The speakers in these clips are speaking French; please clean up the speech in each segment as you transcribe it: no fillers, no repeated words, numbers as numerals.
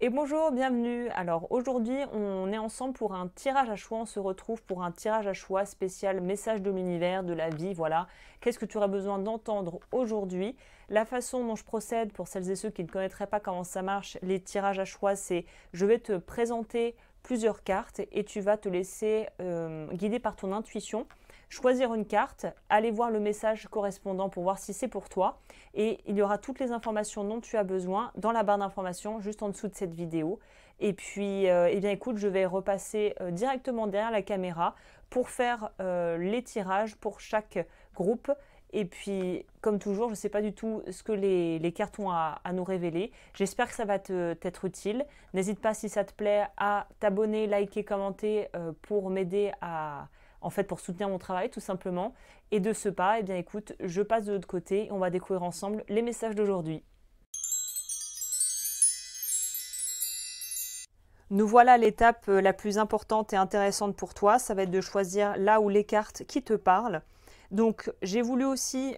Et bonjour, bienvenue. Alors aujourd'hui, on est ensemble pour un tirage à choix. On se retrouve pour un tirage à choix spécial message de l'univers, de la vie. Voilà. Qu'est-ce que tu aurais besoin d'entendre aujourd'hui? La façon dont je procède, pour celles et ceux qui ne connaîtraient pas comment ça marche, les tirages à choix, c'est je vais te présenter plusieurs cartes et tu vas te laisser guider par ton intuition. Choisir une carte, aller voir le message correspondant pour voir si c'est pour toi. Et il y aura toutes les informations dont tu as besoin dans la barre d'informations juste en dessous de cette vidéo. Et puis, eh bien écoute, je vais repasser directement derrière la caméra pour faire les tirages pour chaque groupe. Et puis, comme toujours, je ne sais pas du tout ce que les cartes ont à nous révéler. J'espère que ça va t'être utile. N'hésite pas, si ça te plaît, à t'abonner, liker, commenter pour m'aider pour soutenir mon travail tout simplement. Et de ce pas, eh bien écoute, je passe de l'autre côté et on va découvrir ensemble les messages d'aujourd'hui. Nous voilà à l'étape la plus importante et intéressante pour toi, ça va être de choisir là où les cartes qui te parlent. Donc j'ai voulu aussi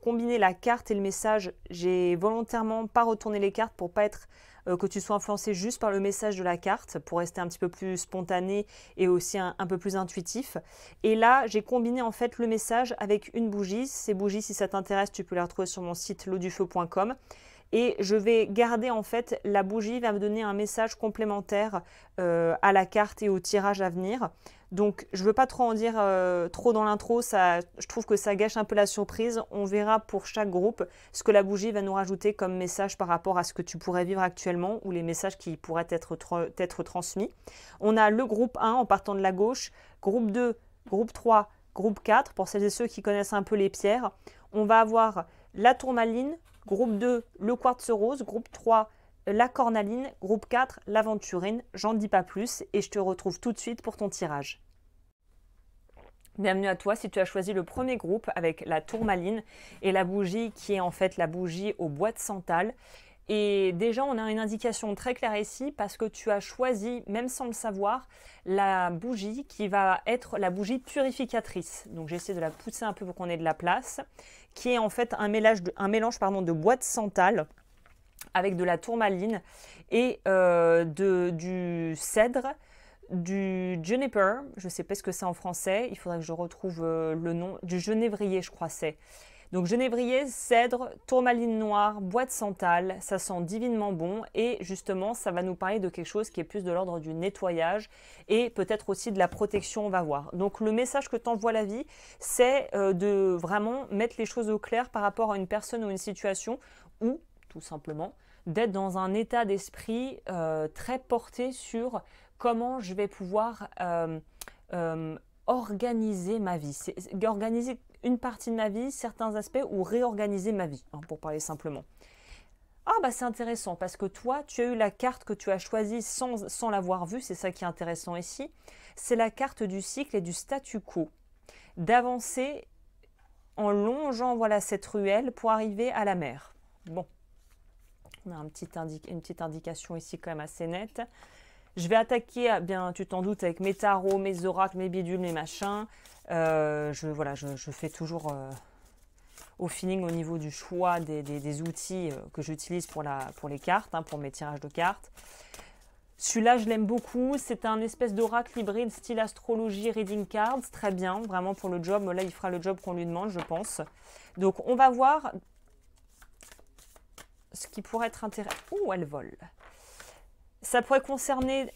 combiner la carte et le message. J'ai volontairement pas retourné les cartes pour pas être que tu sois influencé juste par le message de la carte, pour rester un petit peu plus spontané et aussi un peu plus intuitif. Et là, j'ai combiné en fait le message avec une bougie. Ces bougies, si ça t'intéresse, tu peux les retrouver sur mon site lodufeu.com. Et je vais garder en fait, la bougie va me donner un message complémentaire à la carte et au tirage à venir. Donc je ne veux pas trop en dire trop dans l'intro, je trouve que ça gâche un peu la surprise. On verra pour chaque groupe ce que la bougie va nous rajouter comme message par rapport à ce que tu pourrais vivre actuellement ou les messages qui pourraient être transmis. On a le groupe 1 en partant de la gauche, groupe 2, groupe 3, groupe 4 pour celles et ceux qui connaissent un peu les pierres. On va avoir la tourmaline, groupe 2, le quartz rose, groupe 3, la cornaline, groupe 4, l'aventurine. J'en dis pas plus et je te retrouve tout de suite pour ton tirage. Bienvenue à toi si tu as choisi le premier groupe avec la tourmaline et la bougie qui est en fait la bougie au bois de santal. Et déjà, on a une indication très claire ici parce que tu as choisi, même sans le savoir, la bougie qui va être la bougie purificatrice. Donc j'essaie de la pousser un peu pour qu'on ait de la place, qui est en fait un mélange de bois de santal avec de la tourmaline et du cèdre, du juniper, je ne sais pas ce que c'est en français, il faudrait que je retrouve le nom, du genévrier je crois c'est. Donc genévrier, cèdre, tourmaline noire, bois de santal, ça sent divinement bon et justement ça va nous parler de quelque chose qui est plus de l'ordre du nettoyage et peut-être aussi de la protection, on va voir. Donc le message que t'envoie la vie, c'est de vraiment mettre les choses au clair par rapport à une personne ou une situation ou tout simplement d'être dans un état d'esprit très porté sur comment je vais pouvoir organiser ma vie. Organiser une partie de ma vie, certains aspects, ou réorganiser ma vie, hein, pour parler simplement. Ah bah c'est intéressant parce que toi, tu as eu la carte que tu as choisie sans l'avoir vue, c'est ça qui est intéressant ici. C'est la carte du cycle et du statu quo. D'avancer en longeant voilà, cette ruelle pour arriver à la mer. Bon, on a une petite indication ici quand même assez nette. Je vais attaquer, bien tu t'en doutes, avec mes tarots, mes oracles, mes bidules, mes machins. Je fais toujours au feeling au niveau du choix des outils que j'utilise pour les cartes, hein, pour mes tirages de cartes. Celui-là, je l'aime beaucoup. C'est un espèce d'oracle hybride style astrologie reading cards. Très bien, vraiment pour le job. Là, il fera le job qu'on lui demande, je pense. Donc, on va voir ce qui pourrait être intéressant. Ouh, elle vole. Ça pourrait concerner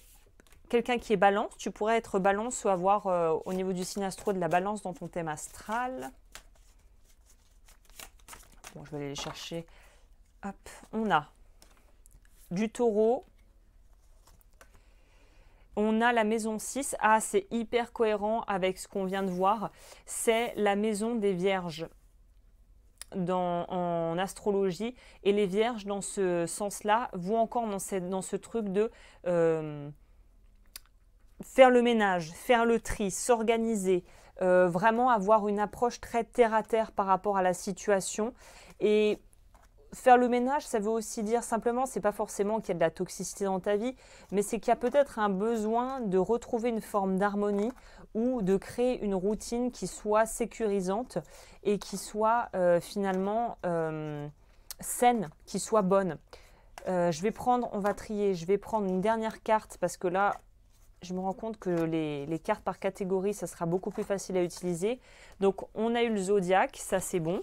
quelqu'un qui est balance. Tu pourrais être balance ou avoir au niveau du signe astro de la balance dans ton thème astral. Bon, je vais aller les chercher. Hop, on a du taureau. On a la maison 6. Ah, c'est hyper cohérent avec ce qu'on vient de voir. C'est la maison des vierges en astrologie. Et les vierges, dans ce sens-là, vont encore dans ce truc de faire le ménage, faire le tri, s'organiser, vraiment avoir une approche très terre-à-terre par rapport à la situation. Et faire le ménage, ça veut aussi dire simplement, c'est pas forcément qu'il y a de la toxicité dans ta vie, mais c'est qu'il y a peut-être un besoin de retrouver une forme d'harmonie ou de créer une routine qui soit sécurisante et qui soit finalement saine, qui soit bonne. On va trier, je vais prendre une dernière carte parce que là, je me rends compte que les cartes par catégorie, ça sera beaucoup plus facile à utiliser. Donc, on a eu le zodiaque, ça c'est bon.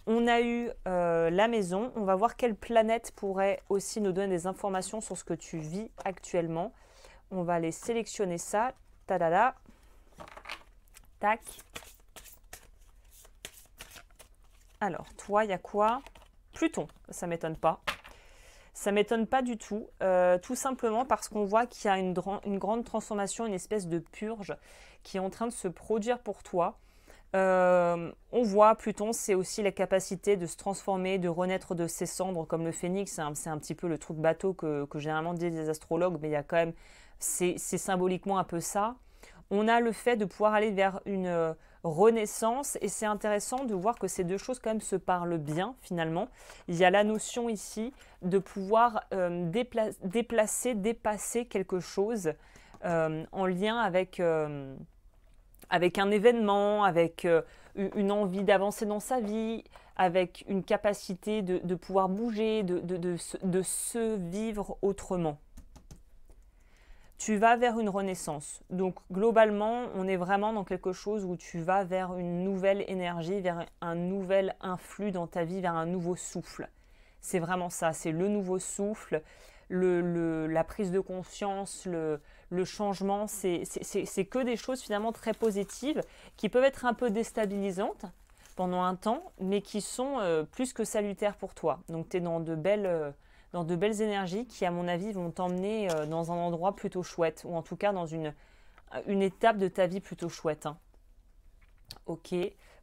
On a eu la maison. On va voir quelle planète pourrait aussi nous donner des informations sur ce que tu vis actuellement. On va aller sélectionner ça. Tadada. Tac. Alors, toi, il y a quoi? Pluton, ça ne m'étonne pas. Ça ne m'étonne pas du tout, tout simplement parce qu'on voit qu'il y a une grande transformation, une espèce de purge qui est en train de se produire pour toi. On voit Pluton, c'est aussi la capacité de se transformer, de renaître de ses cendres comme le phénix. C'est un petit peu le truc bateau que généralement disent les astrologues, mais il y a quand même, c'est symboliquement un peu ça. On a le fait de pouvoir aller vers une renaissance et c'est intéressant de voir que ces deux choses quand même se parlent bien finalement. Il y a la notion ici de pouvoir dépasser quelque chose en lien avec un événement, avec une envie d'avancer dans sa vie, avec une capacité de pouvoir bouger, de se vivre autrement. Tu vas vers une renaissance. Donc globalement, on est vraiment dans quelque chose où tu vas vers une nouvelle énergie, vers un nouvel influx dans ta vie, vers un nouveau souffle. C'est vraiment ça, c'est le nouveau souffle, la prise de conscience, le changement, c'est que des choses finalement très positives qui peuvent être un peu déstabilisantes pendant un temps, mais qui sont plus que salutaires pour toi. Donc tu es dans de belles énergies qui, à mon avis, vont t'emmener dans un endroit plutôt chouette, ou en tout cas dans une étape de ta vie plutôt chouette. Hein. Ok,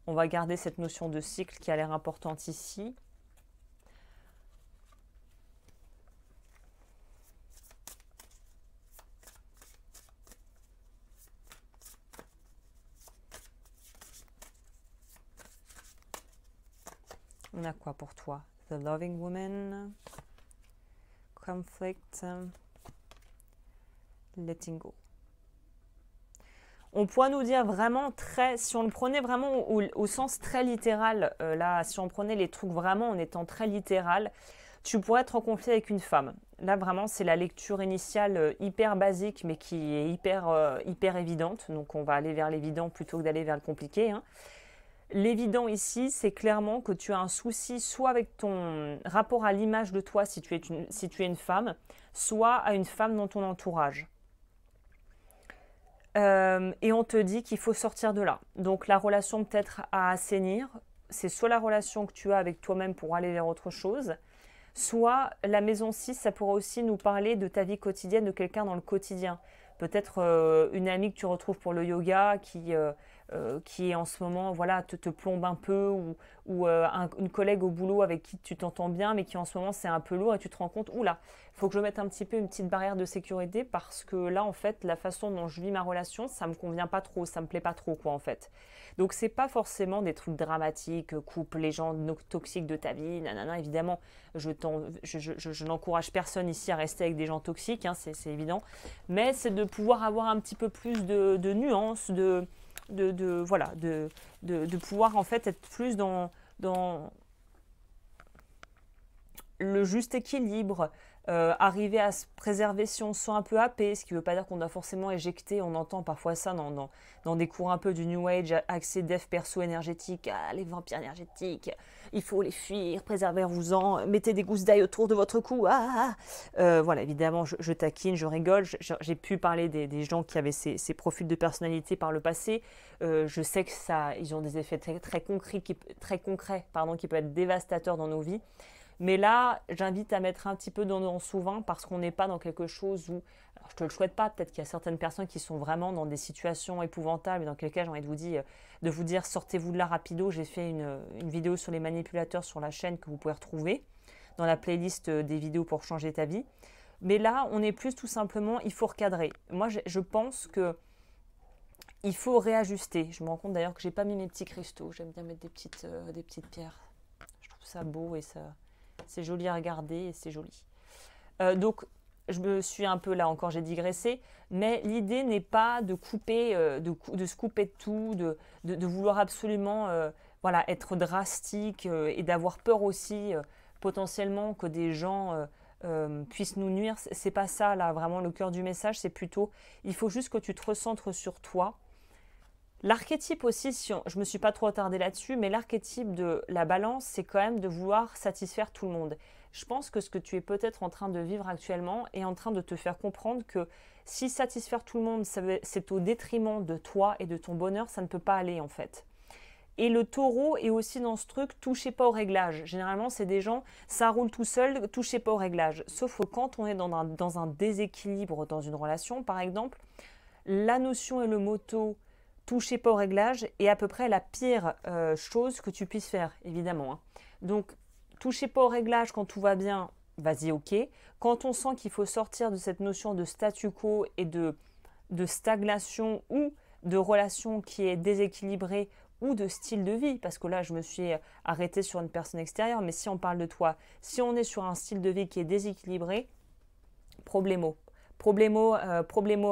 on va garder cette notion de cycle qui a l'air importante ici. On a quoi pour toi? The Loving Woman, Conflict, Letting Go. On pourrait nous dire vraiment si on le prenait vraiment au sens très littéral, là, si on prenait les trucs vraiment en étant très littéral, tu pourrais être en conflit avec une femme. Là, vraiment, c'est la lecture initiale hyper basique, mais qui est hyper évidente. Donc, on va aller vers l'évident plutôt que d'aller vers le compliqué. Hein. L'évident ici, c'est clairement que tu as un souci soit avec ton rapport à l'image de toi si tu es une femme, soit à une femme dans ton entourage. Et on te dit qu'il faut sortir de là. Donc la relation peut-être à assainir, c'est soit la relation que tu as avec toi-même pour aller vers autre chose, soit la maison 6, ça pourrait aussi nous parler de ta vie quotidienne, de quelqu'un dans le quotidien. Peut-être une amie que tu retrouves pour le yoga qui est en ce moment, voilà, te plombe un peu, ou une collègue au boulot avec qui tu t'entends bien, mais qui en ce moment c'est un peu lourd et tu te rends compte, oula, il faut que je mette un petit peu une petite barrière de sécurité parce que là, en fait, la façon dont je vis ma relation, ça me convient pas trop, ça me plaît pas trop, quoi, en fait. Donc, c'est pas forcément des trucs dramatiques, coupe les gens toxiques de ta vie, nanana, évidemment, je n'encourage personne ici à rester avec des gens toxiques, hein, c'est évident, mais c'est de pouvoir avoir un petit peu plus de nuances, de pouvoir en fait être plus dans le juste équilibre, arriver à se préserver si on se sent un peu happé, ce qui ne veut pas dire qu'on doit forcément éjecter, on entend parfois ça dans des cours un peu du New Age, accès dev perso énergétique, les vampires énergétiques, il faut les fuir, préservez-vous-en, mettez des gousses d'ail autour de votre cou, voilà, évidemment, je taquine, je rigole, j'ai pu parler des gens qui avaient ces profils de personnalité par le passé, je sais que ils ont des effets très concrets, qui peuvent être dévastateurs dans nos vies. Mais là, j'invite à mettre un petit peu dans son sous-vin parce qu'on n'est pas dans quelque chose où, alors je te le souhaite pas, peut-être qu'il y a certaines personnes qui sont vraiment dans des situations épouvantables et dans quel cas j'ai envie de vous dire sortez-vous de là rapido. J'ai fait une vidéo sur les manipulateurs sur la chaîne que vous pouvez retrouver dans la playlist des vidéos pour changer ta vie. Mais là, on est plus tout simplement, il faut recadrer. Moi, je pense que il faut réajuster. Je me rends compte d'ailleurs que j'ai pas mis mes petits cristaux. J'aime bien mettre des petites pierres. Je trouve ça beau et ça... C'est joli à regarder et c'est joli. Donc, je me suis un peu là encore, j'ai digressé, mais l'idée n'est pas de couper, de se couper de tout, de vouloir absolument être drastique et d'avoir peur aussi potentiellement que des gens puisse nous nuire. C'est pas ça, là, vraiment, le cœur du message. C'est plutôt, il faut juste que tu te recentres sur toi. L'archétype aussi, je ne me suis pas trop attardée là-dessus, mais l'archétype de la balance, c'est quand même de vouloir satisfaire tout le monde. Je pense que ce que tu es peut-être en train de vivre actuellement est en train de te faire comprendre que si satisfaire tout le monde, c'est au détriment de toi et de ton bonheur, ça ne peut pas aller en fait. Et le taureau est aussi dans ce truc, touchez pas au réglage. Généralement, c'est des gens, ça roule tout seul, touchez pas au réglage. Sauf que quand on est dans un déséquilibre dans une relation, par exemple, la notion et le motto touchez pas au réglage est à peu près la pire chose que tu puisses faire, évidemment. Hein. Donc, touchez pas au réglage quand tout va bien, vas-y, ok. Quand on sent qu'il faut sortir de cette notion de statu quo et de stagnation ou de relation qui est déséquilibrée ou de style de vie, parce que là, je me suis arrêtée sur une personne extérieure, mais si on parle de toi, si on est sur un style de vie qui est déséquilibré, problemo. Problemo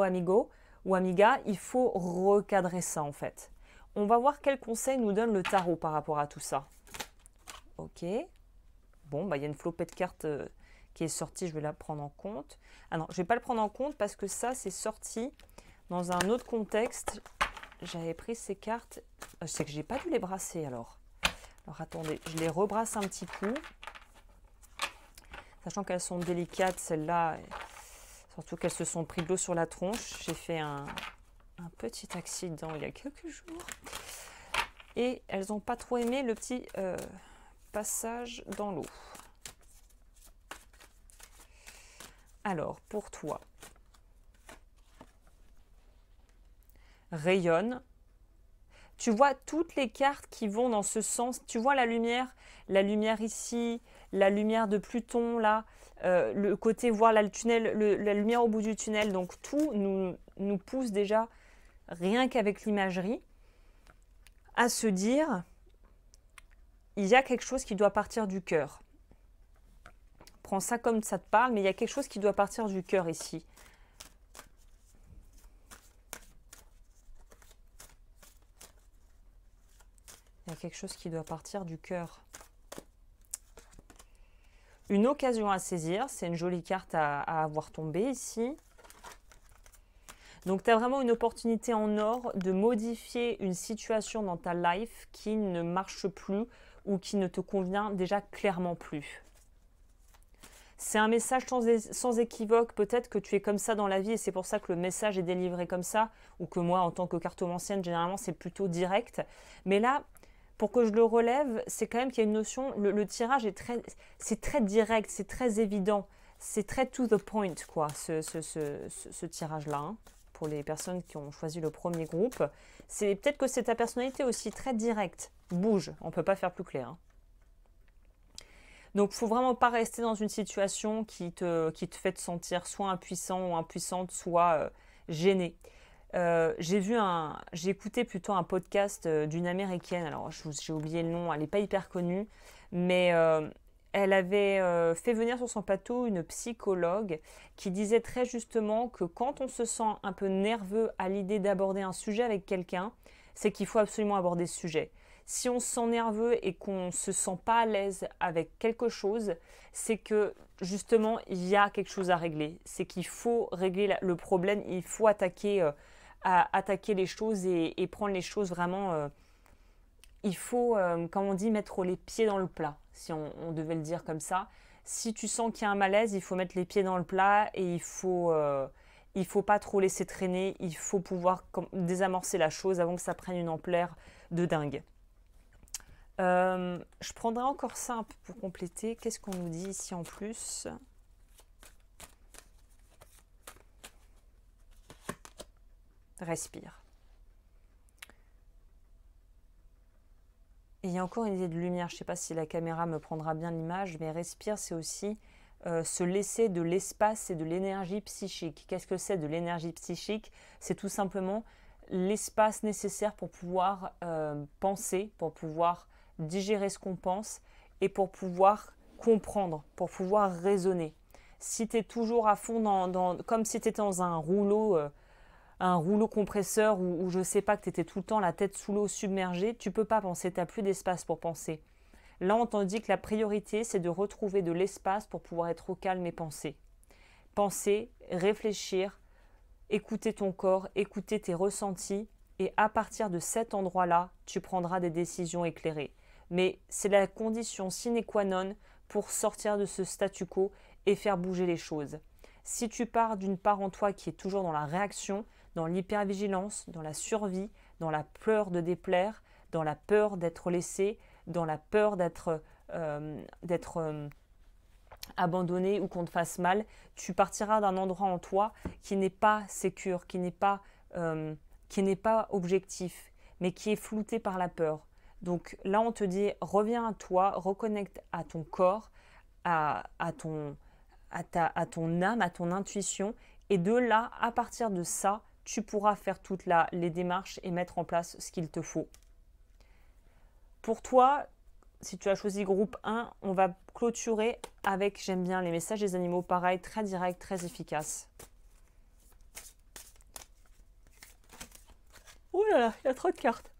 amigo ou amiga, il faut recadrer ça en fait. On va voir quel conseil nous donne le tarot par rapport à tout ça. Ok. Bon, bah, il y a une flopée de cartes qui est sortie, je vais la prendre en compte. Ah non, je ne vais pas le prendre en compte parce que ça, c'est sorti dans un autre contexte. J'avais pris ces cartes. C'est que j'ai pas dû les brasser alors. Alors attendez, je les rebrasse un petit coup. Sachant qu'elles sont délicates, celles-là. Surtout qu'elles se sont pris de l'eau sur la tronche. J'ai fait un petit accident il y a quelques jours. Et elles n'ont pas trop aimé le petit passage dans l'eau. Alors, pour toi, rayonne. Tu vois toutes les cartes qui vont dans ce sens. Tu vois la lumière ici, la lumière de Pluton là, le côté voir là, le tunnel, la lumière au bout du tunnel. Donc tout nous pousse déjà, rien qu'avec l'imagerie, à se dire, il y a quelque chose qui doit partir du cœur. Prends ça comme ça te parle, mais il y a quelque chose qui doit partir du cœur ici. Il y a quelque chose qui doit partir du cœur. Une occasion à saisir, c'est une jolie carte à avoir tombé ici. Donc tu as vraiment une opportunité en or de modifier une situation dans ta life qui ne marche plus ou qui ne te convient déjà clairement plus. C'est un message sans équivoque, peut-être que tu es comme ça dans la vie et c'est pour ça que le message est délivré comme ça, ou que moi en tant que cartomancienne, généralement c'est plutôt direct. Mais là, pour que je le relève, c'est quand même qu'il y a une notion, le tirage c'est très direct, c'est très évident, c'est très to the point quoi, ce tirage-là, hein, pour les personnes qui ont choisi le premier groupe. C'est peut-être que c'est ta personnalité aussi, très directe, bouge, on ne peut pas faire plus clair. Hein. Donc, il ne faut vraiment pas rester dans une situation qui te fait te sentir soit impuissant ou impuissante, soit gêné. J'ai écouté plutôt un podcast d'une américaine, alors j'ai oublié le nom, elle n'est pas hyper connue, mais elle avait fait venir sur son plateau une psychologue qui disait très justement que quand on se sent un peu nerveux à l'idée d'aborder un sujet avec quelqu'un, c'est qu'il faut absolument aborder ce sujet. Si on se sent nerveux et qu'on ne se sent pas à l'aise avec quelque chose, c'est que justement il y a quelque chose à régler. C'est qu'il faut régler le problème, il faut attaquer les choses et prendre les choses vraiment. Il faut, comme on dit, mettre les pieds dans le plat, si on devait le dire comme ça. Si tu sens qu'il y a un malaise, il faut mettre les pieds dans le plat et il faut pas trop laisser traîner. Il faut pouvoir désamorcer la chose avant que ça prenne une ampleur de dingue. Je prendrai encore ça un peu pour compléter. Qu'est-ce qu'on nous dit ici en plus? Respire. Et il y a encore une idée de lumière. Je ne sais pas si la caméra me prendra bien l'image, mais respire, c'est aussi se laisser de l'espace et de l'énergie psychique. Qu'est-ce que c'est de l'énergie psychique? C'est tout simplement l'espace nécessaire pour pouvoir penser, pour pouvoir digérer ce qu'on pense et pour pouvoir comprendre, pour pouvoir raisonner. Si tu es toujours à fond comme si tu étais dans un rouleau compresseur où je ne sais pas, que tu étais tout le temps la tête sous l'eau submergée, tu ne peux pas penser, tu n'as plus d'espace pour penser. Là, on t'en dit que la priorité, c'est de retrouver de l'espace pour pouvoir être au calme et penser. Penser, réfléchir, écouter ton corps, écouter tes ressentis. Et à partir de cet endroit-là, tu prendras des décisions éclairées. Mais c'est la condition sine qua non pour sortir de ce statu quo et faire bouger les choses. Si tu pars d'une part en toi qui est toujours dans la réaction, dans l'hypervigilance, dans la survie, dans la peur de déplaire, dans la peur d'être laissé, dans la peur d'être abandonné ou qu'on te fasse mal, tu partiras d'un endroit en toi qui n'est pas sécure, qui n'est pas objectif, mais qui est flouté par la peur. Donc là, on te dit, reviens à toi, reconnecte à ton corps, à ton âme, à ton intuition. Et de là, à partir de ça, tu pourras faire toutes les démarches et mettre en place ce qu'il te faut. Pour toi, si tu as choisi groupe 1, on va clôturer avec, j'aime bien les messages des animaux, pareil, très direct, très efficace. Oh là là, il y a trop de cartes.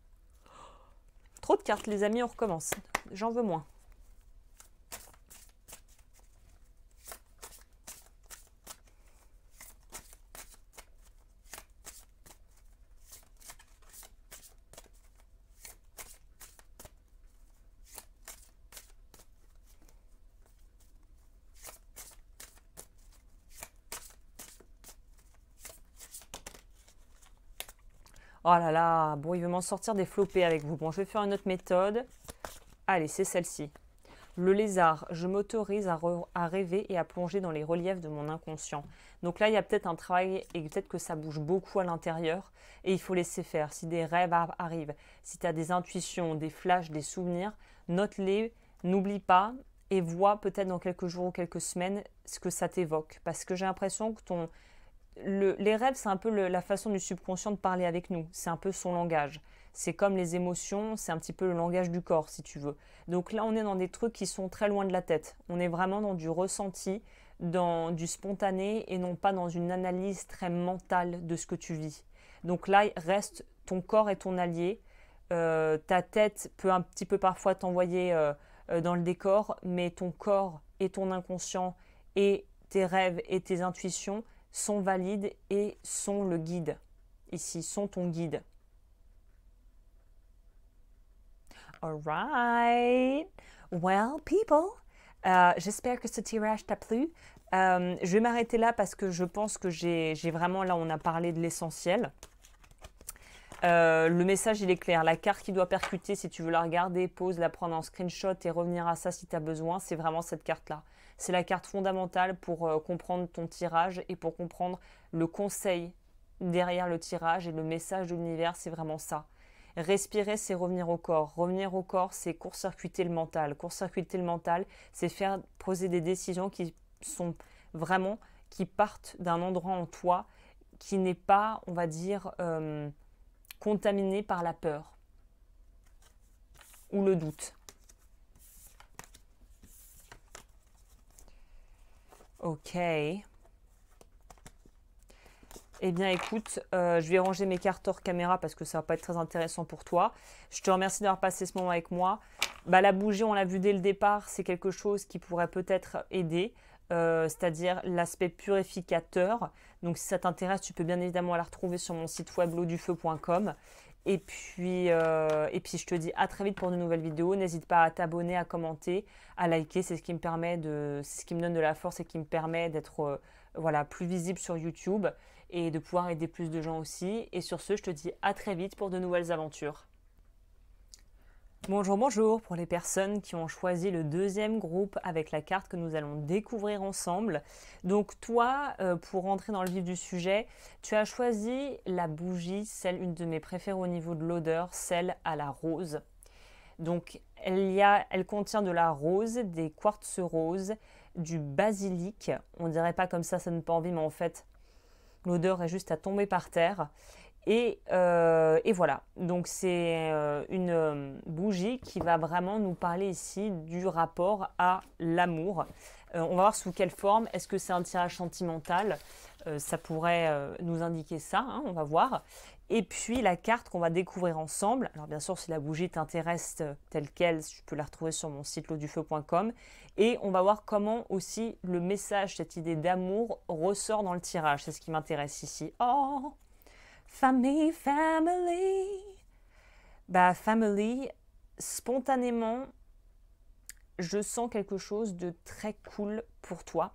Trop de cartes, les amis, on recommence. J'en veux moins. Oh là là, bon, il veut m'en sortir des flopés avec vous. Bon, je vais faire une autre méthode. Allez, c'est celle-ci. Le lézard, je m'autorise à rêver et à plonger dans les reliefs de mon inconscient. Donc là, il y a peut-être un travail et peut-être que ça bouge beaucoup à l'intérieur et il faut laisser faire. Si des rêves arrivent, si tu as des intuitions, des flashs, des souvenirs, note-les, n'oublie pas et vois peut-être dans quelques jours ou quelques semaines ce que ça t'évoque. Parce que j'ai l'impression que les rêves, c'est un peu la façon du subconscient de parler avec nous. C'est un peu son langage. C'est comme les émotions, c'est un petit peu le langage du corps, si tu veux. Donc là, on est dans des trucs qui sont très loin de la tête. On est vraiment dans du ressenti, dans du spontané et non pas dans une analyse très mentale de ce que tu vis. Donc là, reste ton corps est ton allié. Ta tête peut un petit peu parfois t'envoyer dans le décor, mais ton corps et ton inconscient et tes rêves et tes intuitions sont valides et sont le guide. Ici, sont ton guide. Alright. Well, people, j'espère que ce tirage t'a plu. Je vais m'arrêter là parce que je pense que j'ai vraiment, là, on a parlé de l'essentiel. Le message, il est clair. La carte qui doit percuter, si tu veux la regarder, pose, la prendre en screenshot et revenir à ça si tu as besoin, c'est vraiment cette carte-là. C'est la carte fondamentale pour comprendre ton tirage et pour comprendre le conseil derrière le tirage et le message de l'univers, c'est vraiment ça. Respirer, c'est revenir au corps. Revenir au corps, c'est court-circuiter le mental. Court-circuiter le mental, c'est faire poser des décisions qui sont vraiment, qui partent d'un endroit en toi qui n'est pas, on va dire, contaminé par la peur ou le doute. Ok. Eh bien écoute, je vais ranger mes cartes hors caméra parce que ça va pas être très intéressant pour toi. Je te remercie d'avoir passé ce moment avec moi. Bah, la bougie, on l'a vu dès le départ, c'est quelque chose qui pourrait peut-être aider, c'est-à-dire l'aspect purificateur. Donc si ça t'intéresse, tu peux bien évidemment la retrouver sur mon site web lodufeu.com. Et puis je te dis à très vite pour de nouvelles vidéos. N'hésite pas à t'abonner, à commenter, à liker. C'est ce qui me permet c'est ce qui me donne de la force et qui me permet d'être voilà, plus visible sur YouTube et de pouvoir aider plus de gens aussi. Et sur ce, je te dis à très vite pour de nouvelles aventures. Bonjour, bonjour pour les personnes qui ont choisi le deuxième groupe avec la carte que nous allons découvrir ensemble. Donc toi, pour rentrer dans le vif du sujet, tu as choisi la bougie, une de mes préférées au niveau de l'odeur, celle à la rose. Donc elle contient de la rose, des quartz roses, du basilic. On dirait pas comme ça donne pas envie, mais en fait, l'odeur est juste à tomber par terre. Et voilà, donc c'est une bougie qui va vraiment nous parler ici du rapport à l'amour. On va voir sous quelle forme. Est-ce que c'est un tirage sentimental? Ça pourrait nous indiquer ça, hein, on va voir. Et puis la carte qu'on va découvrir ensemble. Alors bien sûr, si la bougie t'intéresse telle qu'elle, tu peux la retrouver sur mon site lodufeu.com. Et on va voir comment aussi le message, cette idée d'amour, ressort dans le tirage. C'est ce qui m'intéresse ici. Oh, family, family. Bah, family, spontanément, je sens quelque chose de très cool pour toi.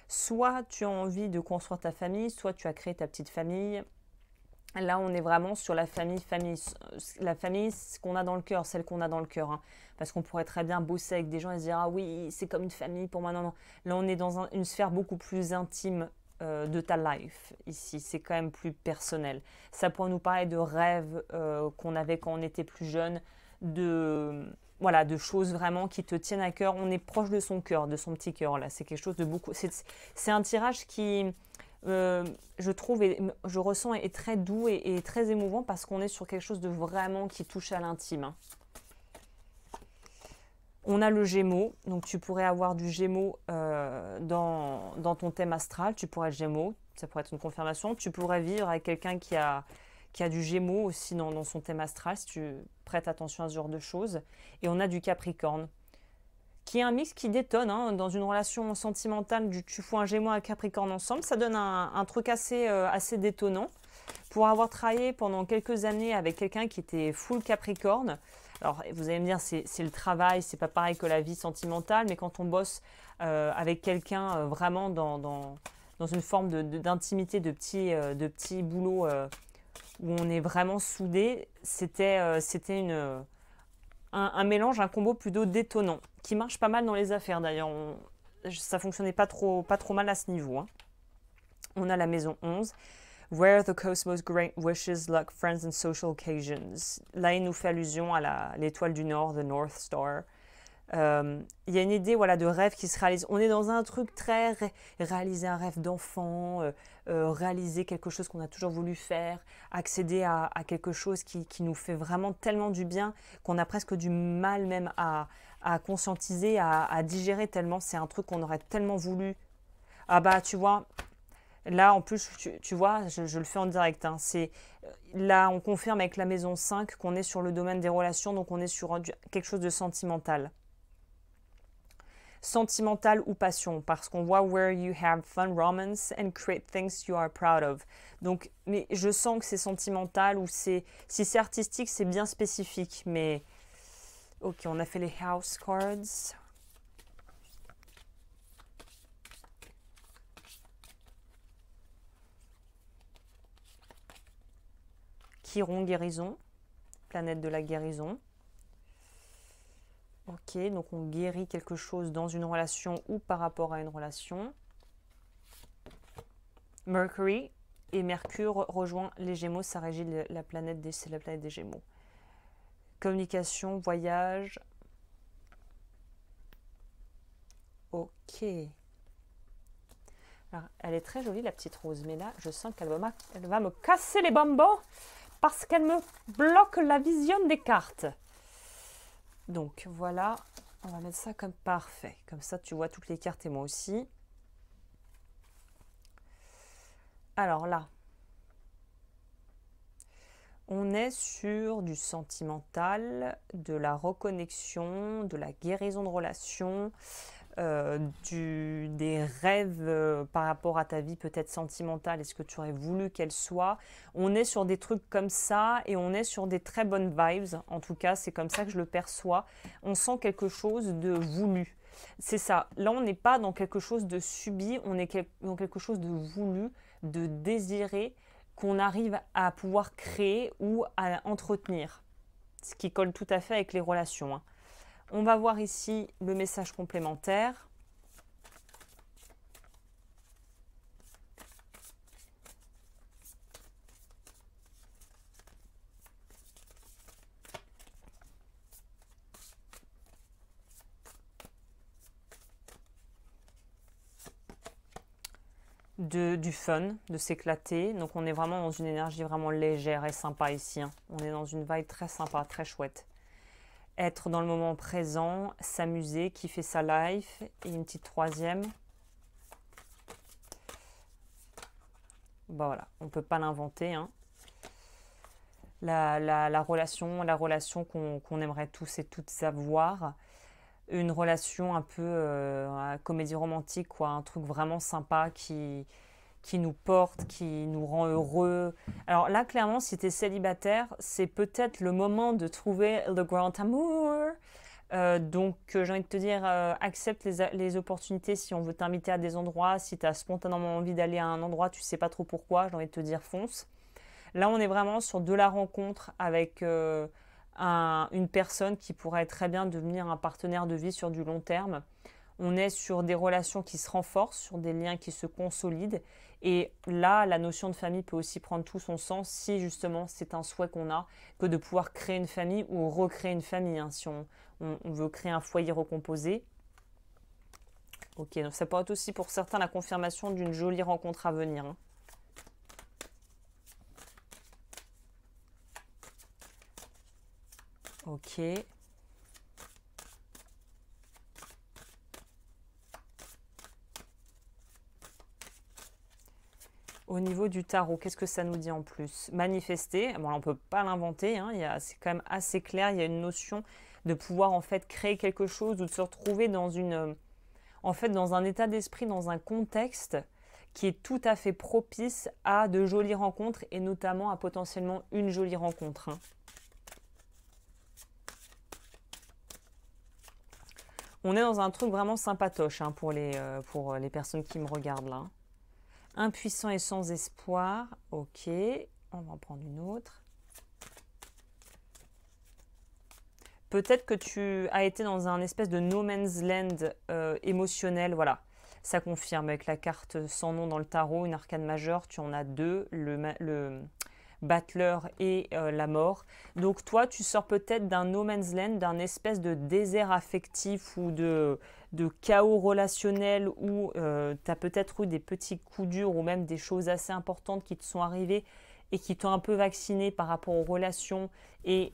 Soit tu as envie de construire ta famille, soit tu as créé ta petite famille. Là, on est vraiment sur la famille, la famille, ce qu'on a dans le cœur, celle qu'on a dans le cœur. Hein. Parce qu'on pourrait très bien bosser avec des gens et se dire « Ah oui, c'est comme une famille pour moi. » Non, non. Là, on est dans une sphère beaucoup plus intime de ta life. Ici, c'est quand même plus personnel. Ça pourrait nous parler de rêves qu'on avait quand on était plus jeune, voilà, de choses vraiment qui te tiennent à cœur. On est proche de son cœur, de son petit cœur. Là, c'est quelque chose de beaucoup... C'est un tirage qui... je trouve et je ressens est très doux et très émouvant parce qu'on est sur quelque chose de vraiment qui touche à l'intime. Hein. On a le Gémeaux, donc tu pourrais avoir du Gémeaux dans ton thème astral, tu pourrais être Gémeaux, ça pourrait être une confirmation. Tu pourrais vivre avec quelqu'un qui a du Gémeaux aussi dans son thème astral, si tu prêtes attention à ce genre de choses. Et on a du Capricorne, qui est un mix qui détonne. Hein. Dans une relation sentimentale, tu fous un Gémeaux et un Capricorne ensemble, ça donne un truc assez détonnant. Pour avoir travaillé pendant quelques années avec quelqu'un qui était full Capricorne, alors vous allez me dire c'est le travail, c'est pas pareil que la vie sentimentale, mais quand on bosse avec quelqu'un vraiment dans une forme d'intimité, de petits boulots où on est vraiment soudés, c'était un mélange, un combo plutôt détonnant, qui marche pas mal dans les affaires d'ailleurs. Ça fonctionnait pas trop mal à ce niveau. Hein. On a la maison 11. Where the cosmos grant wishes, luck, friends and social occasions. Là, il nous fait allusion à l'étoile du Nord, the North Star. Il y a une idée voilà, de rêve qui se réalise. On est dans un truc très réaliser un rêve d'enfant, réaliser quelque chose qu'on a toujours voulu faire, accéder à quelque chose qui nous fait vraiment tellement du bien qu'on a presque du mal même à conscientiser, à digérer tellement. C'est un truc qu'on aurait tellement voulu. Ah bah tu vois, là en plus tu vois, je le fais en direct. Hein, là on confirme avec la maison 5 qu'on est sur le domaine des relations, donc on est sur quelque chose de sentimental. Sentimental ou passion, parce qu'on voit where you have fun romance and create things you are proud of. Donc, mais je sens que c'est sentimental ou si c'est artistique, c'est bien spécifique. Mais ok, on a fait les house cards. Chiron, guérison, planète de la guérison. Ok, donc on guérit quelque chose dans une relation ou par rapport à une relation. Mercury et Mercure rejoint les Gémeaux, ça régit la planète c'est la planète des Gémeaux. Communication, voyage. Ok. Alors, elle est très jolie la petite rose, mais là je sens qu'elle va me casser les bonbons parce qu'elle me bloque la vision des cartes. Donc voilà, on va mettre ça comme parfait. Comme ça, tu vois toutes les cartes et moi aussi. Alors là, on est sur du sentimental, de la reconnexion, de la guérison de relations, des rêves par rapport à ta vie peut-être sentimentale et ce que tu aurais voulu qu'elle soit. On est sur des trucs comme ça et on est sur des très bonnes vibes. En tout cas, c'est comme ça que je le perçois. On sent quelque chose de voulu. C'est ça. Là, on n'est pas dans quelque chose de subi, on est dans quelque chose de voulu, de désiré, qu'on arrive à pouvoir créer ou à entretenir. Ce qui colle tout à fait avec les relations. Hein. On va voir ici le message complémentaire. Du fun, de s'éclater. Donc on est vraiment dans une énergie vraiment légère et sympa ici. Hein. On est dans une vibe très sympa, très chouette. être dans le moment présent, s'amuser, kiffer sa life. Et une petite troisième. Bah voilà, on ne peut pas l'inventer, hein. La relation qu'on aimerait tous et toutes avoir. Une relation un peu comédie romantique, quoi. Un truc vraiment sympa qui nous porte, qui nous rend heureux. Alors là, clairement, si tu es célibataire, c'est peut-être le moment de trouver le grand amour. Donc, j'ai envie de te dire, accepte les opportunités si on veut t'inviter à des endroits. Si tu as spontanément envie d'aller à un endroit, tu sais pas trop pourquoi, j'ai envie de te dire, fonce. Là, on est vraiment sur de la rencontre avec une personne qui pourrait très bien devenir un partenaire de vie sur du long terme. On est sur des relations qui se renforcent, sur des liens qui se consolident. Et là, la notion de famille peut aussi prendre tout son sens si justement c'est un souhait qu'on a que de pouvoir créer une famille ou recréer une famille, hein, si on veut créer un foyer recomposé. Ok, donc ça peut être aussi pour certains la confirmation d'une jolie rencontre à venir, hein. Ok. Au niveau du tarot, qu'est-ce que ça nous dit en plus? Manifester, bon, on ne peut pas l'inventer, hein, c'est quand même assez clair, il y a une notion de pouvoir en fait créer quelque chose ou de se retrouver dans dans un état d'esprit, dans un contexte qui est tout à fait propice à de jolies rencontres et notamment à potentiellement une jolie rencontre, hein. On est dans un truc vraiment sympatoche, hein, pour les personnes qui me regardent là. Impuissant et sans espoir. Ok, on va en prendre une autre. Peut-être que tu as été dans un espèce de no man's land émotionnel. Voilà, ça confirme avec la carte sans nom dans le tarot, une arcane majeure. Tu en as deux, le Battler et la mort. Donc toi, tu sors peut-être d'un no man's land, d'un espèce de désert affectif ou de chaos relationnel où tu as peut-être eu des petits coups durs ou même des choses assez importantes qui te sont arrivées et qui t'ont un peu vacciné par rapport aux relations et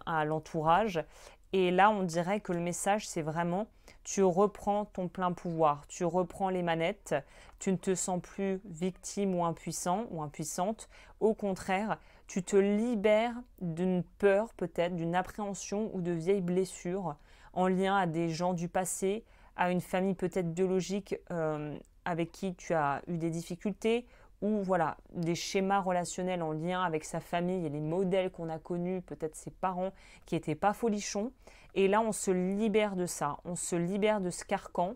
à l'entourage. Et là, on dirait que le message, c'est vraiment, tu reprends ton plein pouvoir, tu reprends les manettes, tu ne te sens plus victime ou impuissant ou impuissante. Au contraire, tu te libères d'une peur peut-être, d'une appréhension ou de vieilles blessures en lien à des gens du passé, à une famille peut-être biologique avec qui tu as eu des difficultés, ou voilà, des schémas relationnels en lien avec sa famille et les modèles qu'on a connus, peut-être ses parents qui n'étaient pas folichons. Et là, on se libère de ça, on se libère de ce carcan.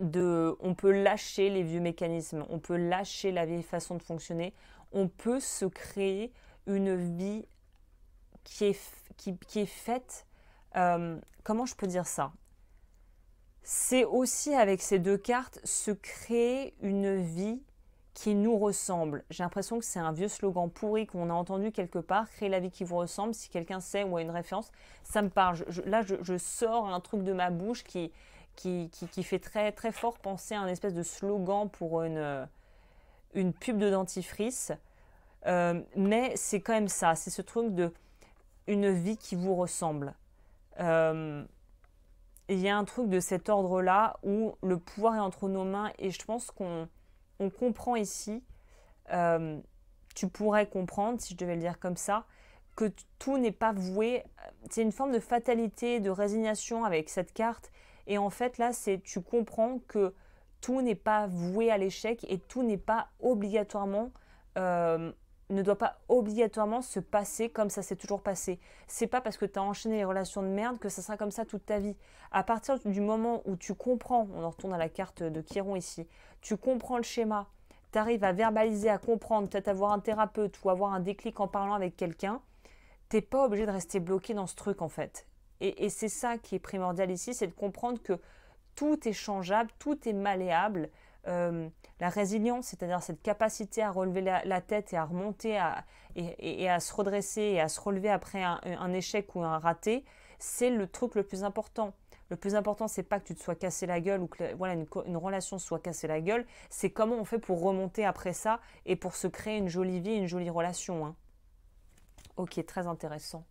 On peut lâcher les vieux mécanismes, on peut lâcher la vieille façon de fonctionner, on peut se créer une vie qui est faite, comment je peux dire ça? C'est aussi avec ces deux cartes, se créer une vie qui nous ressemble. J'ai l'impression que c'est un vieux slogan pourri qu'on a entendu quelque part, créer la vie qui vous ressemble. Si quelqu'un sait ou a une référence, ça me parle. Là, je sors un truc de ma bouche qui fait très, très fort penser à un espèce de slogan pour une pub de dentifrice. Mais c'est quand même ça, c'est ce truc de une vie qui vous ressemble. Il y a un truc de cet ordre-là où le pouvoir est entre nos mains et je pense qu'on comprend ici, tu pourrais comprendre, si je devais le dire comme ça, que tout n'est pas voué. C'est une forme de fatalité, de résignation avec cette carte. Et en fait, là, tu comprends que tout n'est pas voué à l'échec et tout n'est pas obligatoirement, ne doit pas obligatoirement se passer comme ça s'est toujours passé. C'est pas parce que tu as enchaîné les relations de merde que ça sera comme ça toute ta vie. À partir du moment où tu comprends, on en retourne à la carte de Chiron ici, tu comprends le schéma, tu arrives à verbaliser, à comprendre, peut-être avoir un thérapeute ou avoir un déclic en parlant avec quelqu'un, t'es pas obligé de rester bloqué dans ce truc en fait. Et c'est ça qui est primordial ici, c'est de comprendre que tout est changeable, tout est malléable. La résilience, c'est-à-dire cette capacité à relever la tête et à remonter et à se redresser et à se relever après un échec ou un raté, c'est le truc le plus important. Le plus important, c'est pas que tu te sois cassé la gueule ou que voilà, une relation soit cassée la gueule, c'est comment on fait pour remonter après ça et pour se créer une jolie vie, une jolie relation, hein. Ok, très intéressant.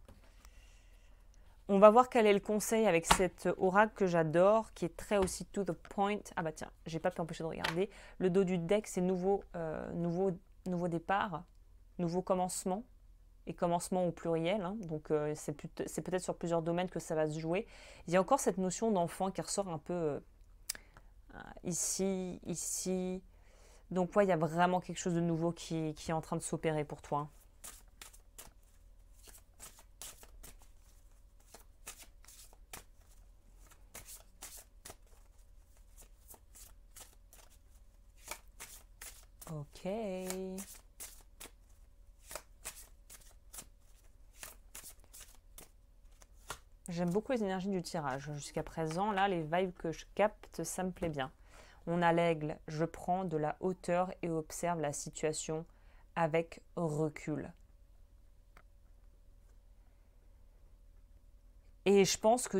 On va voir quel est le conseil avec cet oracle que j'adore, qui est très aussi to the point. Ah bah tiens, j'ai pas pu empêcher de regarder. Le dos du deck, c'est nouveau départ, nouveau commencement, et commencement au pluriel. Hein. Donc c'est peut-être sur plusieurs domaines que ça va se jouer. Il y a encore cette notion d'enfant qui ressort un peu ici, ici. Donc ouais, il y a vraiment quelque chose de nouveau qui est en train de s'opérer pour toi. Ok. J'aime beaucoup les énergies du tirage. Jusqu'à présent, là, les vibes que je capte, ça me plaît bien. On a l'aigle. Je prends de la hauteur et observe la situation avec recul. Et je pense que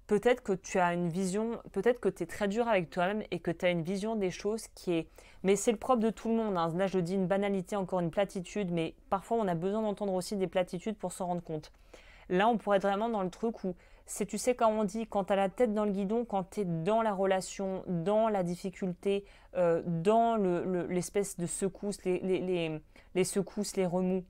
peut-être que tu as une vision, peut-être que tu es très dur avec toi-même et que tu as une vision des choses qui est... Mais c'est le propre de tout le monde. Hein. Là, je dis une banalité, encore une platitude, mais parfois on a besoin d'entendre aussi des platitudes pour s'en rendre compte. Là, on pourrait être vraiment dans le truc où, tu sais, quand on dit, quand tu as la tête dans le guidon, quand tu es dans la relation, dans la difficulté, dans l'espèce de secousse, les secousses, les remous,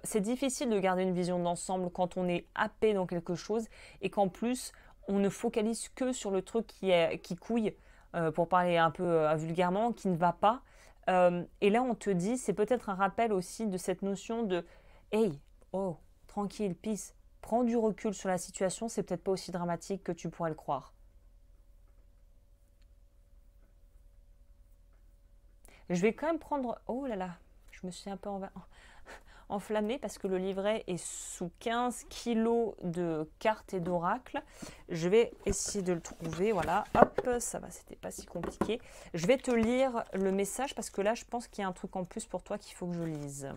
c'est difficile de garder une vision d'ensemble quand on est happé dans quelque chose et qu'en plus, on ne focalise que sur le truc qui couille, pour parler un peu vulgairement, qui ne va pas. Et là, on te dit, c'est peut-être un rappel aussi de cette notion de « Hey, oh, tranquille, peace, prends du recul sur la situation, c'est peut-être pas aussi dramatique que tu pourrais le croire. » Je vais quand même prendre... Oh là là, je me suis un peu enflammée parce que le livret est sous 15 kilos de cartes et d'oracles. Je vais essayer de le trouver. Voilà, hop, ça va, c'était pas si compliqué. Je vais te lire le message parce que là, je pense qu'il y a un truc en plus pour toi qu'il faut que je lise.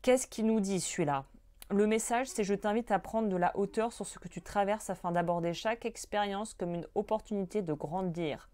Qu'est-ce qu'il nous dit celui-là? Le message, c'est « Je t'invite à prendre de la hauteur sur ce que tu traverses afin d'aborder chaque expérience comme une opportunité de grandir.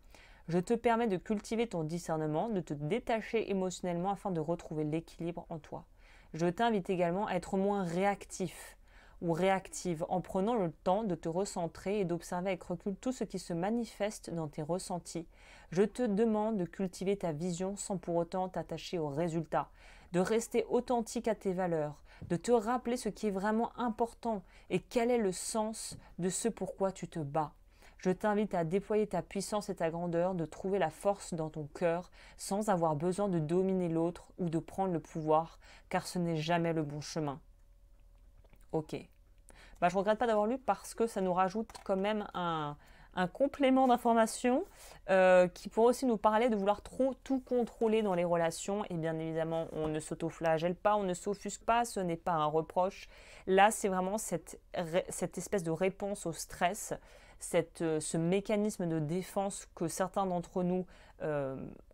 Je te permets de cultiver ton discernement, de te détacher émotionnellement afin de retrouver l'équilibre en toi. Je t'invite également à être moins réactif ou réactive en prenant le temps de te recentrer et d'observer avec recul tout ce qui se manifeste dans tes ressentis. Je te demande de cultiver ta vision sans pour autant t'attacher aux résultats, de rester authentique à tes valeurs, de te rappeler ce qui est vraiment important et quel est le sens de ce pourquoi tu te bats. Je t'invite à déployer ta puissance et ta grandeur, de trouver la force dans ton cœur sans avoir besoin de dominer l'autre ou de prendre le pouvoir, car ce n'est jamais le bon chemin. » Ok. Bah, je ne regrette pas d'avoir lu parce que ça nous rajoute quand même un complément d'information qui pourrait aussi nous parler de vouloir trop tout contrôler dans les relations. Et bien évidemment, on ne s'autoflagelle pas, on ne s'offusque pas, ce n'est pas un reproche. Là, c'est vraiment cette espèce de réponse au stress, ce mécanisme de défense que certains d'entre nous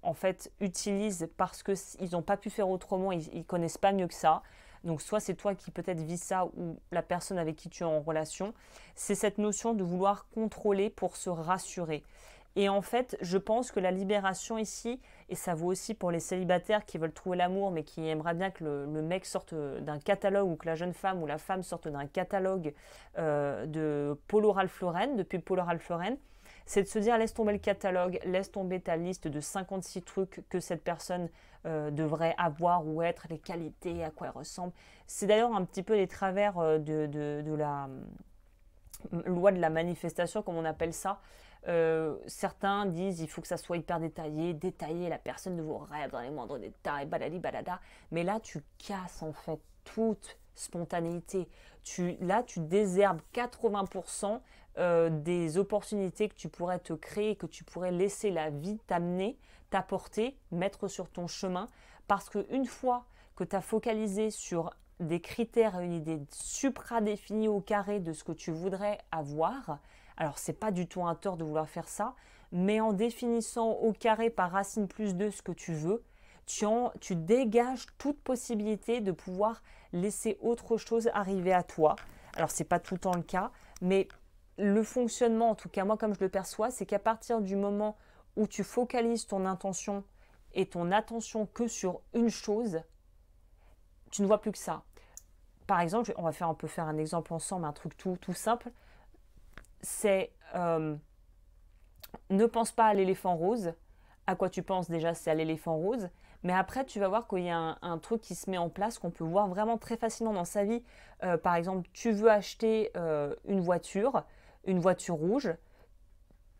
en fait utilisent parce qu'ils n'ont pas pu faire autrement, ils ne connaissent pas mieux que ça. Donc soit c'est toi qui peut-être vis ça ou la personne avec qui tu es en relation. C'est cette notion de vouloir contrôler pour se rassurer. Et en fait, je pense que la libération ici, et ça vaut aussi pour les célibataires qui veulent trouver l'amour mais qui aimeraient bien que le mec sorte d'un catalogue ou que la jeune femme ou la femme sorte d'un catalogue de Polo Ralph Lauren, depuis Polo Ralph Lauren, c'est de se dire laisse tomber le catalogue, laisse tomber ta liste de 56 trucs que cette personne devrait avoir ou être, les qualités, à quoi elle ressemble. C'est d'ailleurs un petit peu les travers de la loi de la manifestation, comme on appelle ça. Certains disent il faut que ça soit hyper détailler la personne de vos rêves dans les moindres détails, baladi balada. Mais là, tu casses en fait toute spontanéité. Là, tu désherbes 80% des opportunités que tu pourrais te créer, que tu pourrais laisser la vie t'amener, t'apporter, mettre sur ton chemin. Parce qu'une fois que tu as focalisé sur des critères et une idée supra-définie au carré de ce que tu voudrais avoir, alors c'est pas du tout un tort de vouloir faire ça, mais en définissant au carré par racine plus 2 ce que tu veux, tu dégages toute possibilité de pouvoir laisser autre chose arriver à toi. Alors c'est pas tout le temps le cas, mais le fonctionnement, en tout cas moi comme je le perçois, c'est qu'à partir du moment où tu focalises ton intention et ton attention que sur une chose, tu ne vois plus que ça. par exemple, on peut faire un exemple ensemble, un truc tout simple. C'est ne pense pas à l'éléphant rose. À quoi tu penses déjà, c'est à l'éléphant rose. Mais après, tu vas voir qu'il y a un truc qui se met en place, qu'on peut voir vraiment très facilement dans sa vie. Par exemple, tu veux acheter une voiture rouge.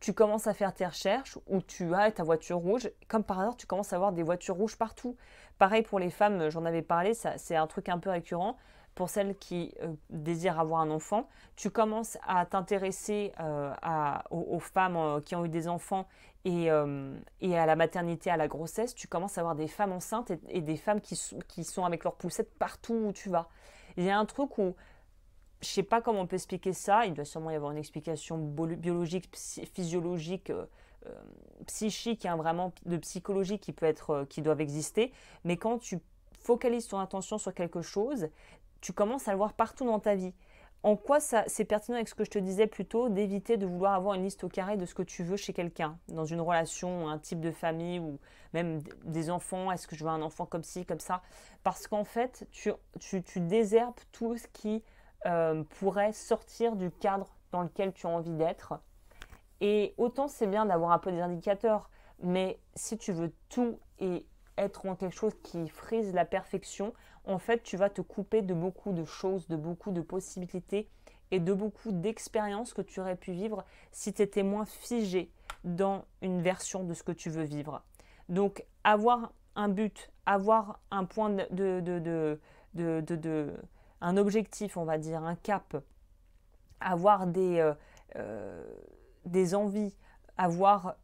Tu commences à faire tes recherches ou tu as ta voiture rouge. Comme par hasard, tu commences à avoir des voitures rouges partout. Pareil pour les femmes, j'en avais parlé, c'est un truc un peu récurrent. Pour celles qui désirent avoir un enfant, tu commences à t'intéresser aux femmes qui ont eu des enfants et à la maternité, à la grossesse. Tu commences à avoir des femmes enceintes et des femmes qui sont avec leurs poussettes partout où tu vas. Il y a un truc où je ne sais pas comment on peut expliquer ça. Il doit sûrement y avoir une explication biologique, physiologique, psychique, hein, vraiment de psychologie qui doivent exister. Mais quand tu focalises ton attention sur quelque chose, tu commences à le voir partout dans ta vie. En quoi c'est pertinent avec ce que je te disais plus tôt, d'éviter de vouloir avoir une liste au carré de ce que tu veux chez quelqu'un, dans une relation, un type de famille ou même des enfants. Est-ce que je veux un enfant comme ci, comme ça? Parce qu'en fait, tu désherbes tout ce qui pourrait sortir du cadre dans lequel tu as envie d'être. Et autant c'est bien d'avoir un peu des indicateurs, mais si tu veux tout et être en quelque chose qui frise la perfection, en fait, tu vas te couper de beaucoup de choses, de beaucoup de possibilités et de beaucoup d'expériences que tu aurais pu vivre si tu étais moins figé dans une version de ce que tu veux vivre. Donc, avoir un but, avoir un point un objectif, on va dire, un cap, avoir des envies, avoir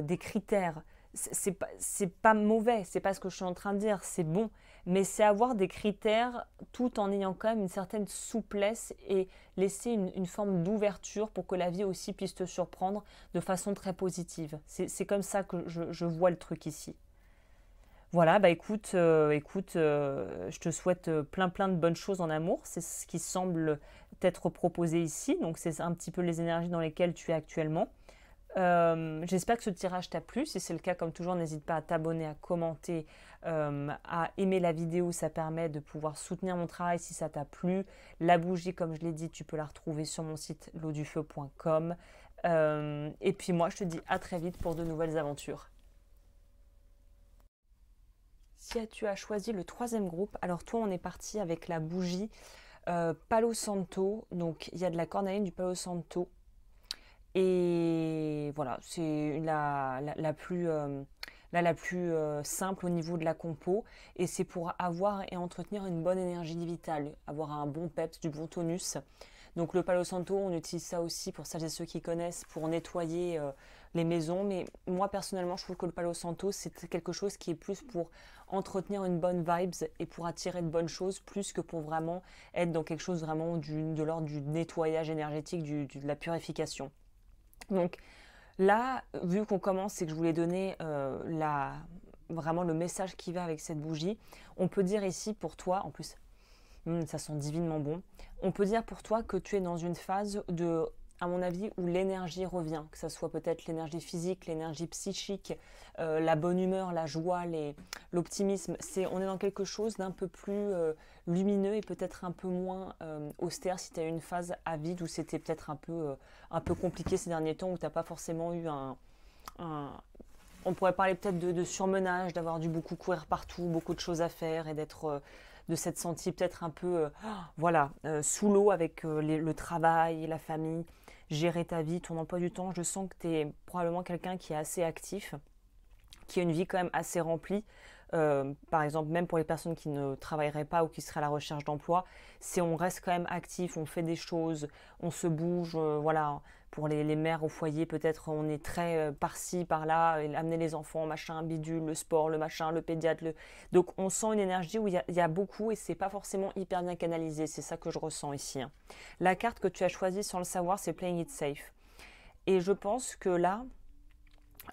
des critères, c'est pas mauvais, c'est pas ce que je suis en train de dire, c'est bon, mais c'est avoir des critères tout en ayant quand même une certaine souplesse et laisser une forme d'ouverture pour que la vie aussi puisse te surprendre de façon très positive. C'est comme ça que je vois le truc ici. Voilà, bah écoute, je te souhaite plein de bonnes choses en amour. C'est ce qui semble t'être proposé ici. Donc c'est un petit peu les énergies dans lesquelles tu es actuellement. J'espère que ce tirage t'a plu. Si c'est le cas, comme toujours, n'hésite pas à t'abonner, à commenter, à aimer la vidéo. Ça permet de pouvoir soutenir mon travail si ça t'a plu. La bougie, comme je l'ai dit, tu peux la retrouver sur mon site lodufeu.com. Et puis moi, je te dis à très vite pour de nouvelles aventures. Si tu as choisi le troisième groupe, alors toi on est parti avec la bougie Palo Santo, donc il y a de la cornaline, du Palo Santo, et voilà, c'est la plus, la plus simple au niveau de la compo, et c'est pour avoir et entretenir une bonne énergie vitale, avoir un bon peps, du bon tonus. Donc le Palo Santo, on utilise ça aussi pour celles et ceux qui connaissent, pour nettoyer les maisons. Mais moi personnellement, je trouve que le Palo Santo, c'est quelque chose qui est plus pour entretenir une bonne vibes et pour attirer de bonnes choses, plus que pour vraiment être dans quelque chose vraiment de l'ordre du nettoyage énergétique, de la purification. Donc là, vu qu'on commence et que je voulais donner vraiment le message qui va avec cette bougie, on peut dire ici pour toi, en plus ça sent divinement bon. On peut dire pour toi que tu es dans une phase de, à mon avis, où l'énergie revient, que ce soit peut-être l'énergie physique, l'énergie psychique, la bonne humeur, la joie, l'optimisme. On est dans quelque chose d'un peu plus lumineux et peut-être un peu moins austère si tu as eu une phase à vide où c'était peut-être un peu compliqué ces derniers temps, où tu n'as pas forcément eu on pourrait parler peut-être de surmenage, d'avoir dû beaucoup courir partout, beaucoup de choses à faire et de s'être senti peut-être un peu sous l'eau avec le travail, la famille, gérer ta vie, ton emploi du temps. Je sens que tu es probablement quelqu'un qui est assez actif, qui a une vie quand même assez remplie. Par exemple, même pour les personnes qui ne travailleraient pas ou qui seraient à la recherche d'emploi, on reste quand même actif, on fait des choses, on se bouge, voilà. Pour les mères au foyer, peut-être on est très par-ci, par-là, amener les enfants, machin, bidule, le sport, le machin, le pédiatre. Donc on sent une énergie où il y a beaucoup et c'est pas forcément hyper bien canalisé. C'est ça que je ressens ici. Hein. La carte que tu as choisie sans le savoir, c'est Playing It Safe. Et je pense que là,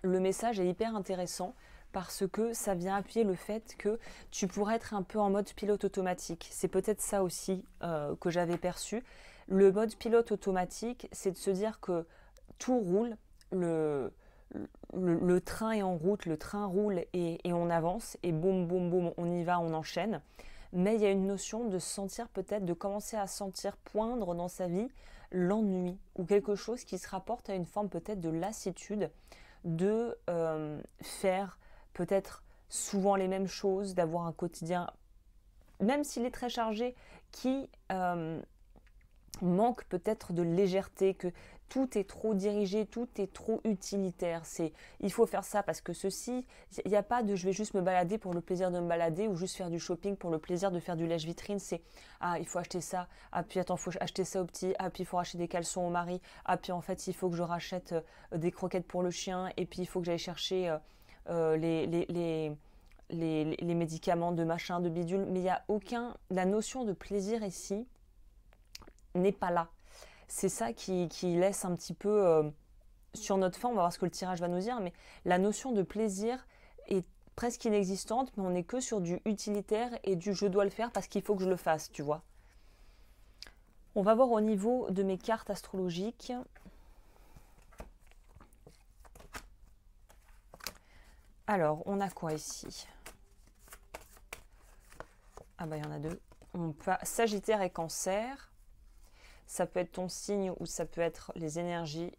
le message est hyper intéressant parce que ça vient appuyer le fait que tu pourrais être un peu en mode pilote automatique. C'est peut-être ça aussi que j'avais perçu. Le mode pilote automatique, c'est de se dire que tout roule, le train est en route, le train roule et on avance et boum, boum, boum, on y va, on enchaîne. mais il y a une notion de sentir peut-être, de commencer à sentir poindre dans sa vie l'ennui ou quelque chose qui se rapporte à une forme peut-être de lassitude, de faire peut-être souvent les mêmes choses, d'avoir un quotidien, même s'il est très chargé, qui manque peut-être de légèreté, que tout est trop dirigé, tout est trop utilitaire. Il faut faire ça parce que ceci, il n'y a pas de je vais juste me balader pour le plaisir de me balader ou juste faire du shopping pour le plaisir de faire du lèche-vitrine. C'est ah, il faut acheter ça, ah, puis attends, il faut acheter ça au petit, ah, puis il faut racheter des caleçons au mari, ah, puis en fait, il faut que je rachète des croquettes pour le chien, et puis il faut que j'aille chercher les médicaments de machin, de bidule. Mais il n'y a aucun. La notion de plaisir ici n'est pas là. C'est ça qui laisse un petit peu sur notre fin, on va voir ce que le tirage va nous dire, mais la notion de plaisir est presque inexistante, mais on n'est que sur du utilitaire et du je dois le faire parce qu'il faut que je le fasse, tu vois. On va voir au niveau de mes cartes astrologiques. Alors, on a quoi ici? Ah bah il y en a deux. On peut Sagittaire et Cancer. Ça peut être ton signe ou ça peut être les énergies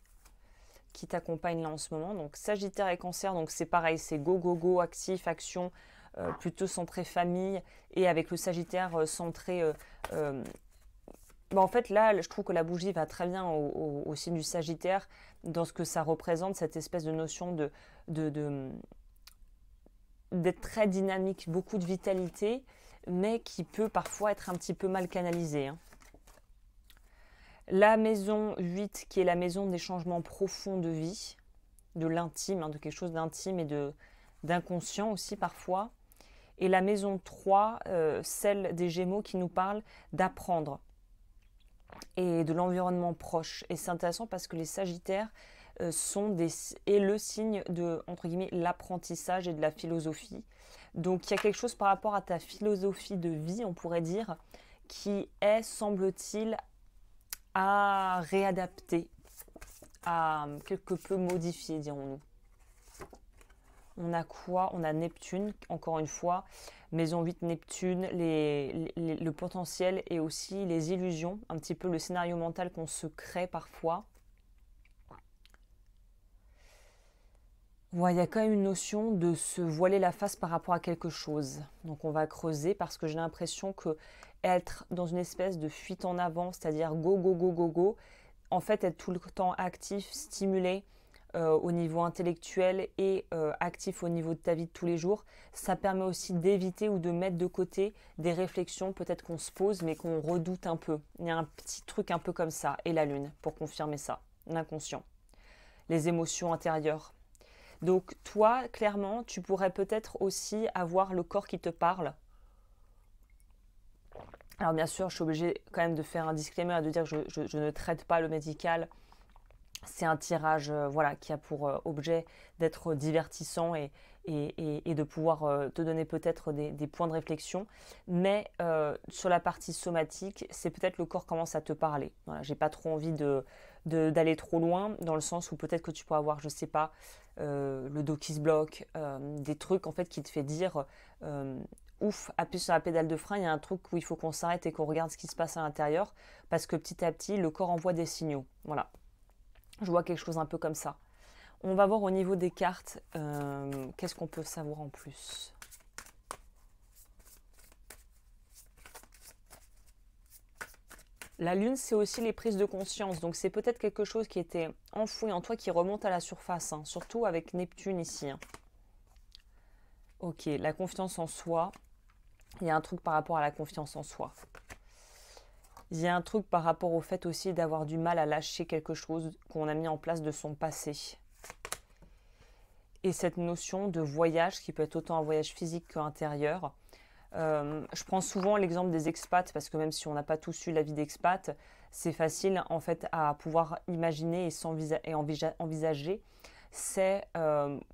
qui t'accompagnent là en ce moment. Donc Sagittaire et Cancer, donc c'est pareil, c'est go, go, go, actif, action, plutôt centré famille. Et avec le Sagittaire centré... en fait, là, je trouve que la bougie va très bien au signe du Sagittaire dans ce que ça représente, cette espèce de notion d'être très dynamique, beaucoup de vitalité, mais qui peut parfois être un petit peu mal canalisée, hein. La maison 8, qui est la maison des changements profonds de vie, de l'intime, hein, de quelque chose d'intime et d'inconscient aussi parfois. Et la maison 3, celle des Gémeaux, qui nous parle d'apprendre et de l'environnement proche. Et c'est intéressant parce que les Sagittaires est le signe de, entre guillemets, l'apprentissage et de la philosophie. Donc il y a quelque chose par rapport à ta philosophie de vie, on pourrait dire, qui est, semble-t-il, à réadapter, à quelque peu modifier, dirons-nous. On a quoi? On a Neptune, encore une fois, maison 8 Neptune, le potentiel et aussi les illusions, un petit peu le scénario mental qu'on se crée parfois. Ouais, il y a quand même une notion de se voiler la face par rapport à quelque chose. Donc on va creuser parce que j'ai l'impression que être dans une espèce de fuite en avant, c'est-à-dire go, go, go, go, go, en fait être tout le temps actif, stimulé au niveau intellectuel et actif au niveau de ta vie de tous les jours, ça permet aussi d'éviter ou de mettre de côté des réflexions peut-être qu'on se pose mais qu'on redoute un peu. Il y a un petit truc un peu comme ça, et la lune, pour confirmer ça, l'inconscient, les émotions intérieures. Donc toi, clairement, tu pourrais peut-être aussi avoir le corps qui te parle. Alors bien sûr, je suis obligée quand même de faire un disclaimer et de dire que je ne traite pas le médical. C'est un tirage voilà, qui a pour objet d'être divertissant et de pouvoir te donner peut-être des points de réflexion. Mais sur la partie somatique, c'est peut-être le corps commence à te parler. Voilà, j'ai pas trop envie d'aller trop loin, dans le sens où peut-être que tu peux avoir, je sais pas, le dos qui se bloque, des trucs en fait qui te fait dire ouf, appuie sur la pédale de frein, il y a un truc où il faut qu'on s'arrête et qu'on regarde ce qui se passe à l'intérieur, parce que petit à petit, le corps envoie des signaux. Voilà. Je vois quelque chose un peu comme ça. On va voir au niveau des cartes, qu'est-ce qu'on peut savoir en plus. La lune, c'est aussi les prises de conscience. Donc c'est peut-être quelque chose qui était enfoui en toi qui remonte à la surface, hein, surtout avec Neptune ici, hein. Ok, la confiance en soi. Il y a un truc par rapport à la confiance en soi. Il y a un truc par rapport au fait aussi d'avoir du mal à lâcher quelque chose qu'on a mis en place de son passé. Et cette notion de voyage, qui peut être autant un voyage physique qu'intérieur. Je prends souvent l'exemple des expats, parce que même si on n'a pas tous eu la vie d'expat, c'est facile en fait à pouvoir imaginer et envisager. C'est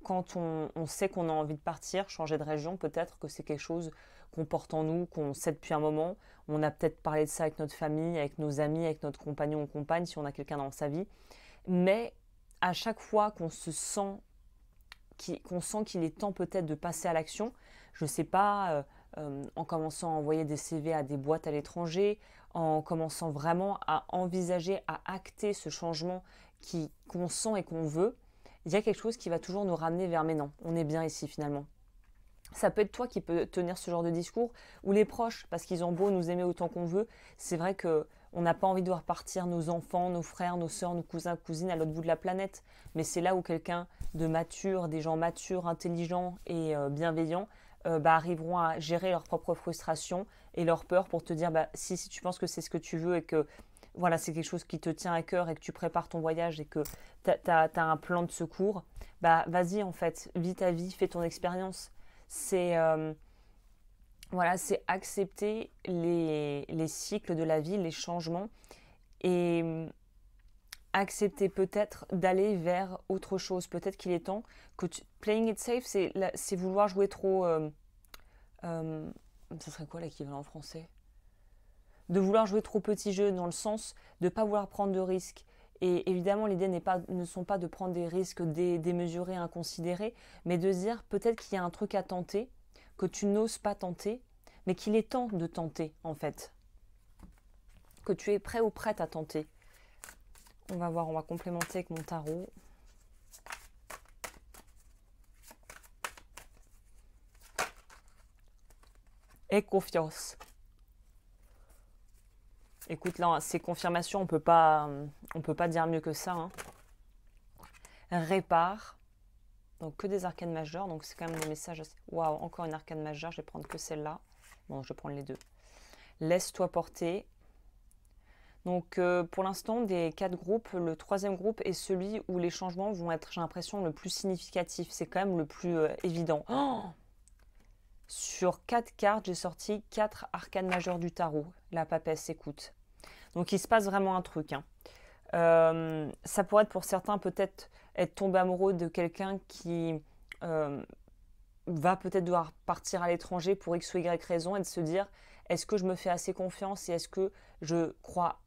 quand on sait qu'on a envie de partir, changer de région, peut-être que c'est quelque chose qu'on porte en nous, qu'on sait depuis un moment. On a peut-être parlé de ça avec notre famille, avec nos amis, avec notre compagnon ou compagne, si on a quelqu'un dans sa vie. Mais à chaque fois qu'on sent qu'il est temps peut-être de passer à l'action, je ne sais pas, en commençant à envoyer des CV à des boîtes à l'étranger, en commençant vraiment à envisager, à acter ce changement qu'on sent et qu'on veut, il y a quelque chose qui va toujours nous ramener vers mais non, on est bien ici finalement. Ça peut être toi qui peux tenir ce genre de discours, ou les proches, parce qu'ils ont beau nous aimer autant qu'on veut, c'est vrai que on n'a pas envie de voir partir nos enfants, nos frères, nos sœurs, nos cousins, cousines à l'autre bout de la planète. Mais c'est là où quelqu'un de mature, des gens matures, intelligents et bienveillants, arriveront à gérer leurs propres frustrations et leurs peurs pour te dire si tu penses que c'est ce que tu veux et que voilà, c'est quelque chose qui te tient à cœur et que tu prépares ton voyage et que tu as un plan de secours, vas-y en fait, vis ta vie, fais ton expérience. C'est voilà, c'est accepter les cycles de la vie, les changements et accepter peut-être d'aller vers autre chose. Peut-être qu'il est temps que playing it safe, c'est vouloir jouer trop... ça serait quoi l'équivalent en français? De vouloir jouer trop petit jeu dans le sens de ne pas vouloir prendre de risques. Et évidemment, l'idée ne sont pas de prendre des risques démesurés, inconsidérés, mais de se dire peut-être qu'il y a un truc à tenter, que tu n'oses pas tenter, mais qu'il est temps de tenter en fait. Que tu es prêt ou prête à tenter. On va voir, on va complémenter avec mon tarot. Et confiance. Écoute, là, ces confirmations, on peut pas dire mieux que ça. Hein. Répare. Donc, que des arcanes majeures. Donc, c'est quand même des messages... Waouh, encore une arcane majeure. Je vais prendre que celle-là. Bon, je vais prendre les deux. Laisse-toi porter. Donc, pour l'instant, des 4 groupes, le 3e groupe est celui où les changements vont être, j'ai l'impression, le plus significatif. C'est quand même le plus évident. Oh, sur 4 cartes, j'ai sorti 4 arcanes majeures du tarot. La papesse, écoute. Donc, il se passe vraiment un truc. Hein. Ça pourrait être pour certains peut-être être tombé amoureux de quelqu'un qui va peut-être devoir partir à l'étranger pour X ou Y raison et de se dire est-ce que je me fais assez confiance et est-ce que je crois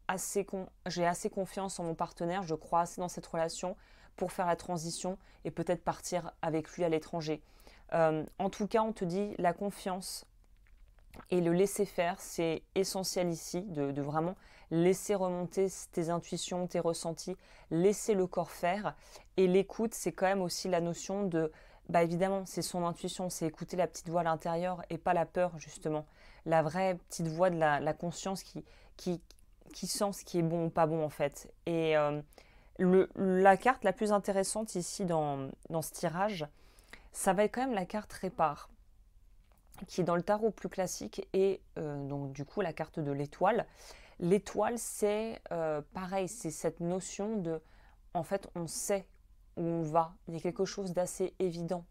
j'ai assez confiance en mon partenaire, je crois assez dans cette relation pour faire la transition et peut-être partir avec lui à l'étranger. En tout cas, on te dit la confiance et le laisser faire, c'est essentiel ici, de vraiment laisser remonter tes intuitions, tes ressentis, laisser le corps faire. Et l'écoute, c'est quand même aussi la notion de, évidemment, c'est son intuition, c'est écouter la petite voix à l'intérieur et pas la peur, justement. La vraie petite voix de la conscience qui sent ce qui est bon ou pas bon, en fait. Et la carte la plus intéressante ici dans ce tirage, ça va être quand même la carte répare, qui est dans le tarot plus classique et donc du coup la carte de l'étoile. L'étoile, c'est pareil, c'est cette notion de, en fait, on sait où on va. Il y a quelque chose d'assez évident.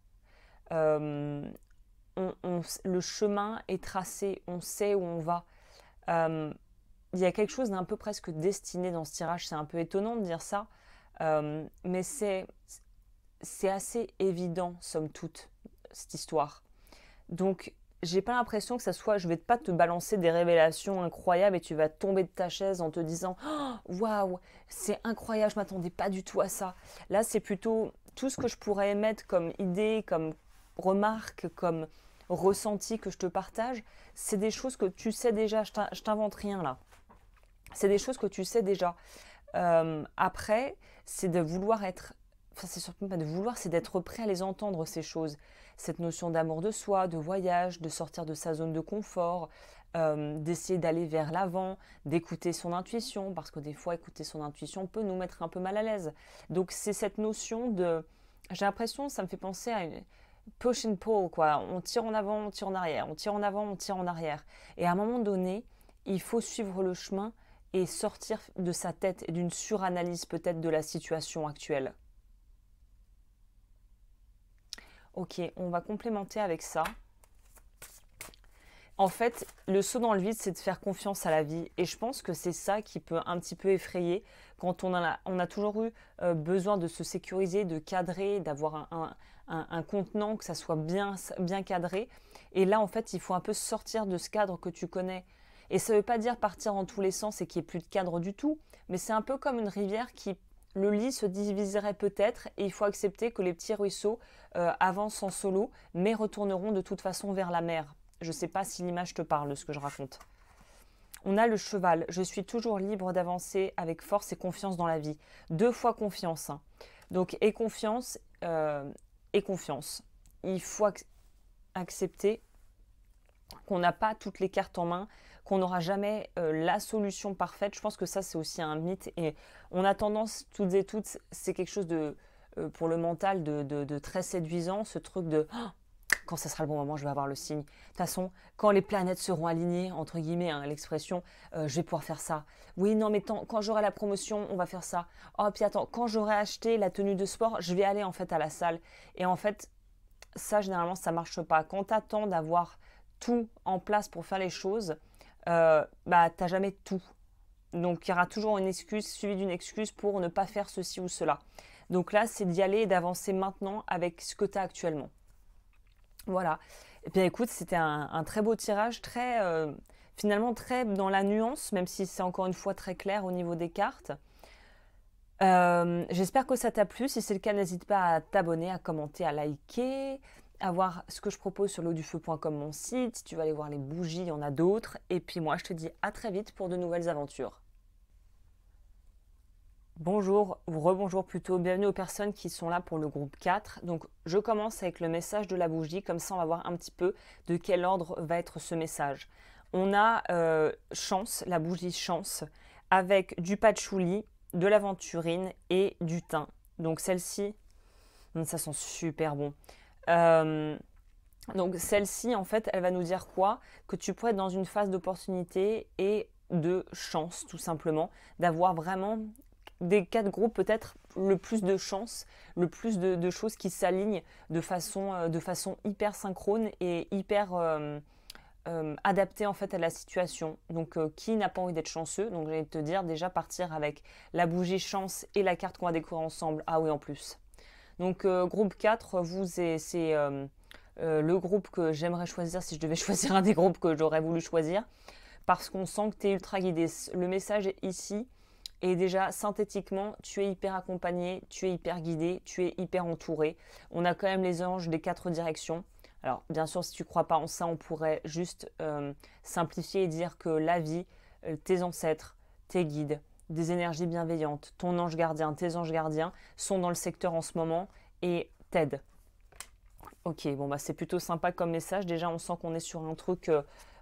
Le chemin est tracé, on sait où on va. Il y a quelque chose d'un peu presque destiné dans ce tirage. C'est un peu étonnant de dire ça, mais c'est assez évident, somme toute, cette histoire. Donc, j'ai pas l'impression que ça soit, je vais pas te balancer des révélations incroyables et tu vas tomber de ta chaise en te disant waouh, c'est incroyable, je m'attendais pas du tout à ça. Là, c'est plutôt tout ce que je pourrais émettre comme idée, comme remarque, comme ressenti que je te partage. C'est des choses que tu sais déjà, je t'invente rien là. C'est des choses que tu sais déjà. Après, c'est de vouloir être. Enfin, c'est surtout pas de vouloir, c'est d'être prêt à les entendre, ces choses. Cette notion d'amour de soi, de voyage, de sortir de sa zone de confort, d'essayer d'aller vers l'avant, d'écouter son intuition, parce que des fois, écouter son intuition peut nous mettre un peu mal à l'aise. Donc, c'est cette notion de... J'ai l'impression, ça me fait penser à une push and pull, quoi. On tire en avant, on tire en arrière, on tire en avant, on tire en arrière. Et à un moment donné, il faut suivre le chemin et sortir de sa tête et d'une suranalyse peut-être de la situation actuelle. Ok, on va complémenter avec ça. En fait, le saut dans le vide, c'est de faire confiance à la vie. Et je pense que c'est ça qui peut un petit peu effrayer quand on a toujours eu besoin de se sécuriser, de cadrer, d'avoir un contenant, que ça soit bien cadré. Et là, en fait, il faut un peu sortir de ce cadre que tu connais. Et ça ne veut pas dire partir en tous les sens et qu'il n'y ait plus de cadre du tout. Mais c'est un peu comme une rivière qui... Le lit se diviserait peut-être et il faut accepter que les petits ruisseaux avancent en solo, mais retourneront de toute façon vers la mer. Je ne sais pas si l'image te parle de ce que je raconte. On a le cheval. Je suis toujours libre d'avancer avec force et confiance dans la vie. 2 fois confiance. Hein. Donc, et confiance. Il faut accepter qu'on n'a pas toutes les cartes en main, qu'on n'aura jamais la solution parfaite. Je pense que ça, c'est aussi un mythe. Et on a tendance, toutes et toutes, c'est quelque chose de, pour le mental, de très séduisant, ce truc de oh, quand ça sera le bon moment, je vais avoir le signe. De toute façon, quand les planètes seront alignées, entre guillemets, hein, l'expression, je vais pouvoir faire ça. Oui, non, mais quand j'aurai la promotion, on va faire ça. Oh, puis attends, quand j'aurai acheté la tenue de sport, je vais aller en fait à la salle. Et en fait, ça, généralement, ça ne marche pas. Quand tu attends d'avoir tout en place pour faire les choses, bah, tu n'as jamais tout. Donc, il y aura toujours une excuse suivie d'une excuse pour ne pas faire ceci ou cela. Donc là, c'est d'y aller et d'avancer maintenant avec ce que tu as actuellement. Voilà. Et bien écoute, c'était un très beau tirage, finalement très dans la nuance, même si c'est encore une fois très clair au niveau des cartes. J'espère que ça t'a plu. Si c'est le cas, n'hésite pas à t'abonner, à commenter, à liker, à voir ce que je propose sur l'eau-du-feu.com, mon site. Si tu vas aller voir les bougies, il y en a d'autres. Et puis moi, je te dis à très vite pour de nouvelles aventures. Bonjour, ou rebonjour plutôt, bienvenue aux personnes qui sont là pour le groupe 4. Donc je commence avec le message de la bougie, comme ça on va voir un petit peu de quel ordre va être ce message. On a chance, la bougie chance, avec du patchouli, de l'aventurine et du thym. Donc celle-ci, ça sent super bon. Donc celle-ci, en fait, elle va nous dire quoi? Que tu pourrais être dans une phase d'opportunité et de chance, tout simplement, d'avoir vraiment des 4 groupes peut-être le plus de chance, le plus de choses qui s'alignent de façon hyper synchrone et hyper adaptée en fait à la situation. Donc qui n'a pas envie d'être chanceux? Donc je vais te dire déjà partir avec la bougie chance et la carte qu'on va découvrir ensemble. Ah oui, en plus. Donc groupe 4, c'est le groupe que j'aimerais choisir si je devais choisir un des groupes que j'aurais voulu choisir, parce qu'on sent que tu es ultra guidé. Le message est ici. Et déjà, synthétiquement, tu es hyper accompagné, tu es hyper guidé, tu es hyper entouré. On a quand même les anges des 4 directions. Alors, bien sûr, si tu ne crois pas en ça, on pourrait juste simplifier et dire que la vie, tes ancêtres, tes guides, des énergies bienveillantes, ton ange gardien, tes anges gardiens sont dans le secteur en ce moment et t'aident. Ok, bon, bah, c'est plutôt sympa comme message. Déjà, on sent qu'on est sur un truc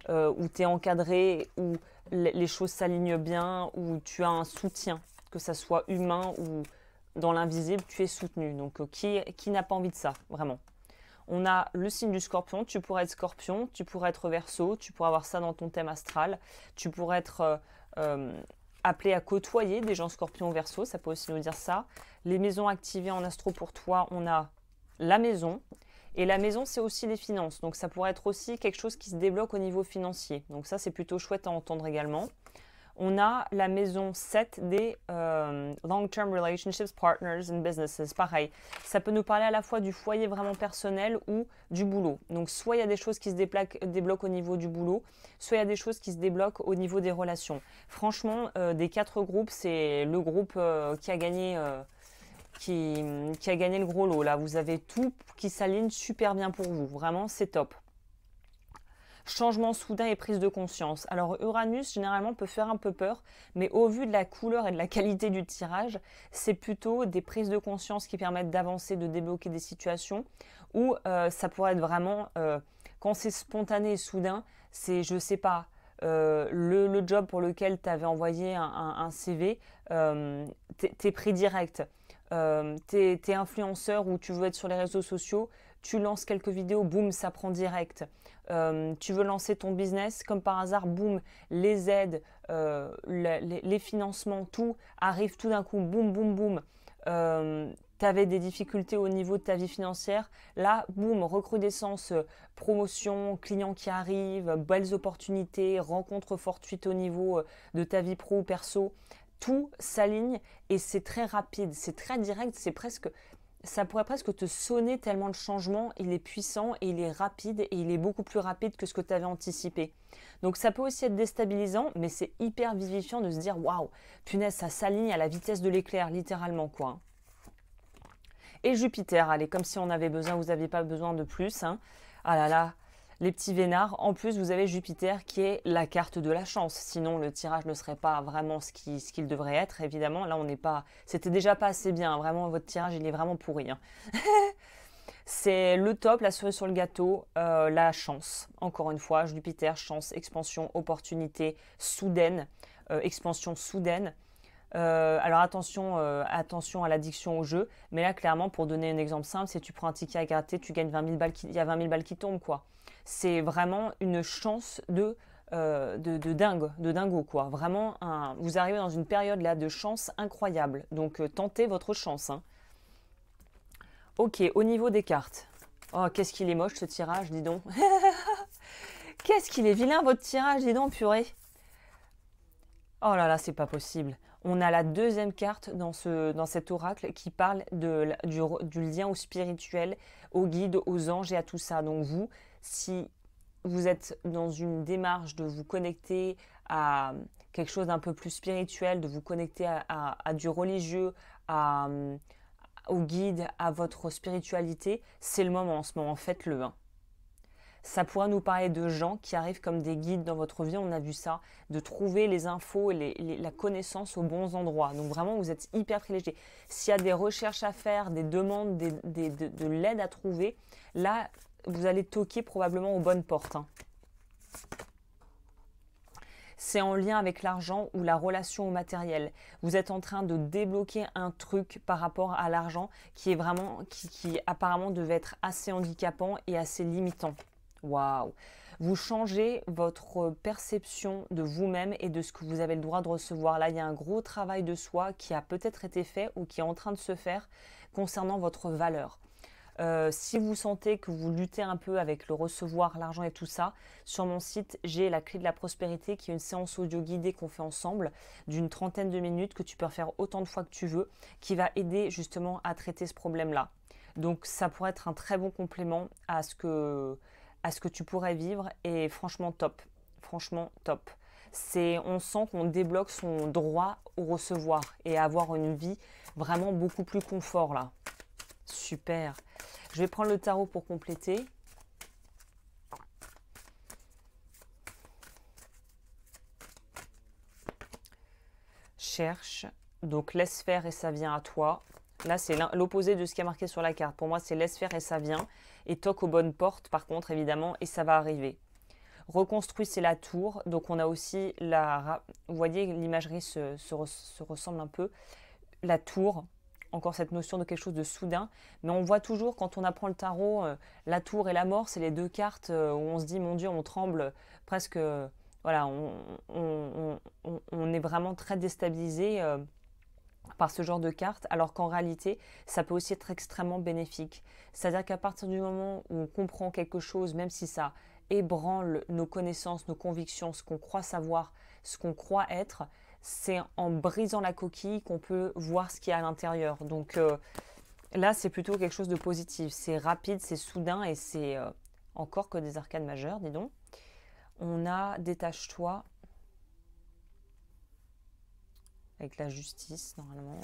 où tu es encadré, où les choses s'alignent bien, où tu as un soutien, que ça soit humain ou dans l'invisible, tu es soutenu. Donc, qui n'a pas envie de ça, vraiment? On a le signe du scorpion. Tu pourrais être scorpion, tu pourrais être verseau, tu pourrais avoir ça dans ton thème astral. Tu pourrais être appelé à côtoyer des gens scorpion ou verseau, ça peut aussi nous dire ça. Les maisons activées en astro pour toi, on a la maison. Et la maison, c'est aussi les finances. Donc, ça pourrait être aussi quelque chose qui se débloque au niveau financier. Donc, ça, c'est plutôt chouette à entendre également. On a la maison 7 des Long-Term Relationships, Partners and Businesses. Pareil, ça peut nous parler à la fois du foyer vraiment personnel ou du boulot. Donc, soit il y a des choses qui se débloquent au niveau du boulot, soit il y a des choses qui se débloquent au niveau des relations. Franchement, des 4 groupes, c'est le groupe qui a gagné... Qui a gagné le gros lot. Là, vous avez tout qui s'aligne super bien pour vous. Vraiment, c'est top. Changement soudain et prise de conscience. Alors, Uranus, généralement, peut faire un peu peur, mais au vu de la couleur et de la qualité du tirage, c'est plutôt des prises de conscience qui permettent d'avancer, de débloquer des situations, ou ça pourrait être vraiment, quand c'est spontané et soudain, c'est, je sais pas, le job pour lequel tu avais envoyé un CV, t'es pris direct. T'es influenceur ou tu veux être sur les réseaux sociaux, tu lances quelques vidéos, boum, ça prend direct. Tu veux lancer ton business, comme par hasard, boum, les aides, les financements, tout arrive tout d'un coup, boum, boum, boum. Tu avais des difficultés au niveau de ta vie financière, là, boum, recrudescence, promotion, clients qui arrivent, belles opportunités, rencontres fortuites au niveau de ta vie pro ou perso. Tout s'aligne et c'est très rapide, c'est très direct, ça pourrait presque te sonner tellement le changement, il est puissant et il est rapide et il est beaucoup plus rapide que ce que tu avais anticipé. Donc ça peut aussi être déstabilisant, mais c'est hyper vivifiant de se dire waouh, punaise, ça s'aligne à la vitesse de l'éclair, littéralement quoi. Et Jupiter, allez, comme si on avait besoin, vous n'aviez pas besoin de plus. Hein. Ah là là, les petits vénards. En plus, vous avez Jupiter qui est la carte de la chance. Sinon, le tirage ne serait pas vraiment ce qu'il devrait être, évidemment. Là, on n'est pas... C'était déjà pas assez bien. Vraiment, votre tirage, il est vraiment pourri. Hein. C'est le top, la cerise sur le gâteau, la chance. Encore une fois, Jupiter, chance, expansion, opportunité soudaine, expansion soudaine. Alors attention, attention à l'addiction au jeu, mais là clairement pour donner un exemple simple, si tu prends un ticket à gratter, tu gagnes 20 000 balles, il y a 20 000 balles qui tombent quoi. C'est vraiment une chance de dingue, de dingo quoi. Vraiment, vous arrivez dans une période là de chance incroyable, donc tentez votre chance. Hein. Ok, au niveau des cartes. Oh, qu'est-ce qu'il est moche ce tirage, dis donc. Qu'est-ce qu'il est vilain votre tirage, dis donc, purée. Oh là là, c'est pas possible. On a la deuxième carte dans cet oracle qui parle du lien au spirituel, aux guides, aux anges et à tout ça. Donc vous, si vous êtes dans une démarche de vous connecter à quelque chose d'un peu plus spirituel, de vous connecter à du religieux, au guide, à votre spiritualité, c'est le moment en ce moment, faites-le. Hein. Ça pourra nous parler de gens qui arrivent comme des guides dans votre vie, on a vu ça, de trouver les infos et la connaissance aux bons endroits. Donc vraiment, vous êtes hyper privilégié. S'il y a des recherches à faire, des demandes, de l'aide à trouver, là, vous allez toquer probablement aux bonnes portes. Hein. C'est en lien avec l'argent ou la relation au matériel. Vous êtes en train de débloquer un truc par rapport à l'argent qui est vraiment, qui apparemment devait être assez handicapant et assez limitant. Waouh! Vous changez votre perception de vous-même et de ce que vous avez le droit de recevoir. Là, il y a un gros travail de soi qui a peut-être été fait ou qui est en train de se faire concernant votre valeur. Si vous sentez que vous luttez un peu avec le recevoir, l'argent et tout ça, sur mon site, j'ai la clé de la prospérité qui est une séance audio guidée qu'on fait ensemble d'une 30aine de minutes que tu peux faire autant de fois que tu veux, qui va aider justement à traiter ce problème-là. Donc ça pourrait être un très bon complément à ce que tu pourrais vivre et franchement top. Franchement top. On sent qu'on débloque son droit au recevoir et à avoir une vie vraiment beaucoup plus confort là. Super. Je vais prendre le tarot pour compléter. Cherche. Donc laisse faire et ça vient à toi. Là, c'est l'opposé de ce qui est marqué sur la carte. Pour moi, c'est laisse faire et ça vient. Et toque aux bonnes portes, par contre, évidemment, et ça va arriver. Reconstruit, c'est la tour. Donc on a aussi vous voyez, l'imagerie se ressemble un peu. La tour. Encore cette notion de quelque chose de soudain, mais on voit toujours quand on apprend le tarot, la tour et la mort, c'est les deux cartes où on se dit mon Dieu, on tremble presque, voilà, on est vraiment très déstabilisé par ce genre de cartes, alors qu'en réalité, ça peut aussi être extrêmement bénéfique. C'est-à-dire qu'à partir du moment où on comprend quelque chose, même si ça ébranle nos connaissances, nos convictions, ce qu'on croit savoir, ce qu'on croit être, c'est en brisant la coquille qu'on peut voir ce qu'il y a à l'intérieur. Donc là, c'est plutôt quelque chose de positif. C'est rapide, c'est soudain et c'est encore que des arcanes majeures, dis donc. On a détache-toi avec la justice, normalement.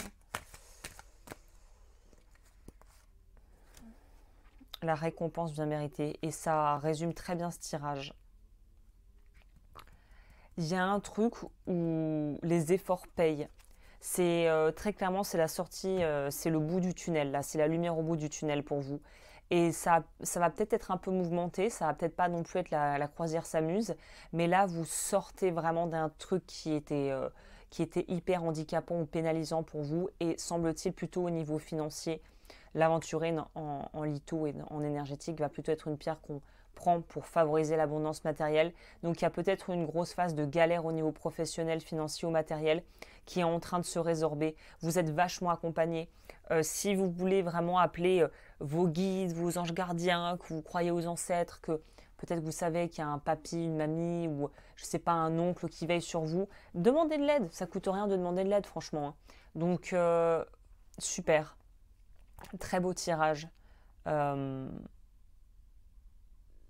La récompense bien méritée. Et ça résume très bien ce tirage. Il y a un truc où les efforts payent. C'est très clairement, c'est la sortie, c'est le bout du tunnel. Là, c'est la lumière au bout du tunnel pour vous. Et ça va peut-être être un peu mouvementé, ça va peut-être pas non plus être la croisière s'amuse, mais là, vous sortez vraiment d'un truc qui était hyper handicapant ou pénalisant pour vous et semble-t-il plutôt au niveau financier. L'aventuré en litho et en énergétique va plutôt être une pierre qu'on prend pour favoriser l'abondance matérielle. Donc il y a peut-être une grosse phase de galère au niveau professionnel, financier ou matériel qui est en train de se résorber. Vous êtes vachement accompagné. Si vous voulez vraiment appeler vos guides, vos anges gardiens, que vous croyez aux ancêtres, que peut-être vous savez qu'il y a un papy, une mamie ou je sais pas un oncle qui veille sur vous, demandez de l'aide. Ça coûte rien de demander de l'aide franchement. Hein. Donc super. Très beau tirage.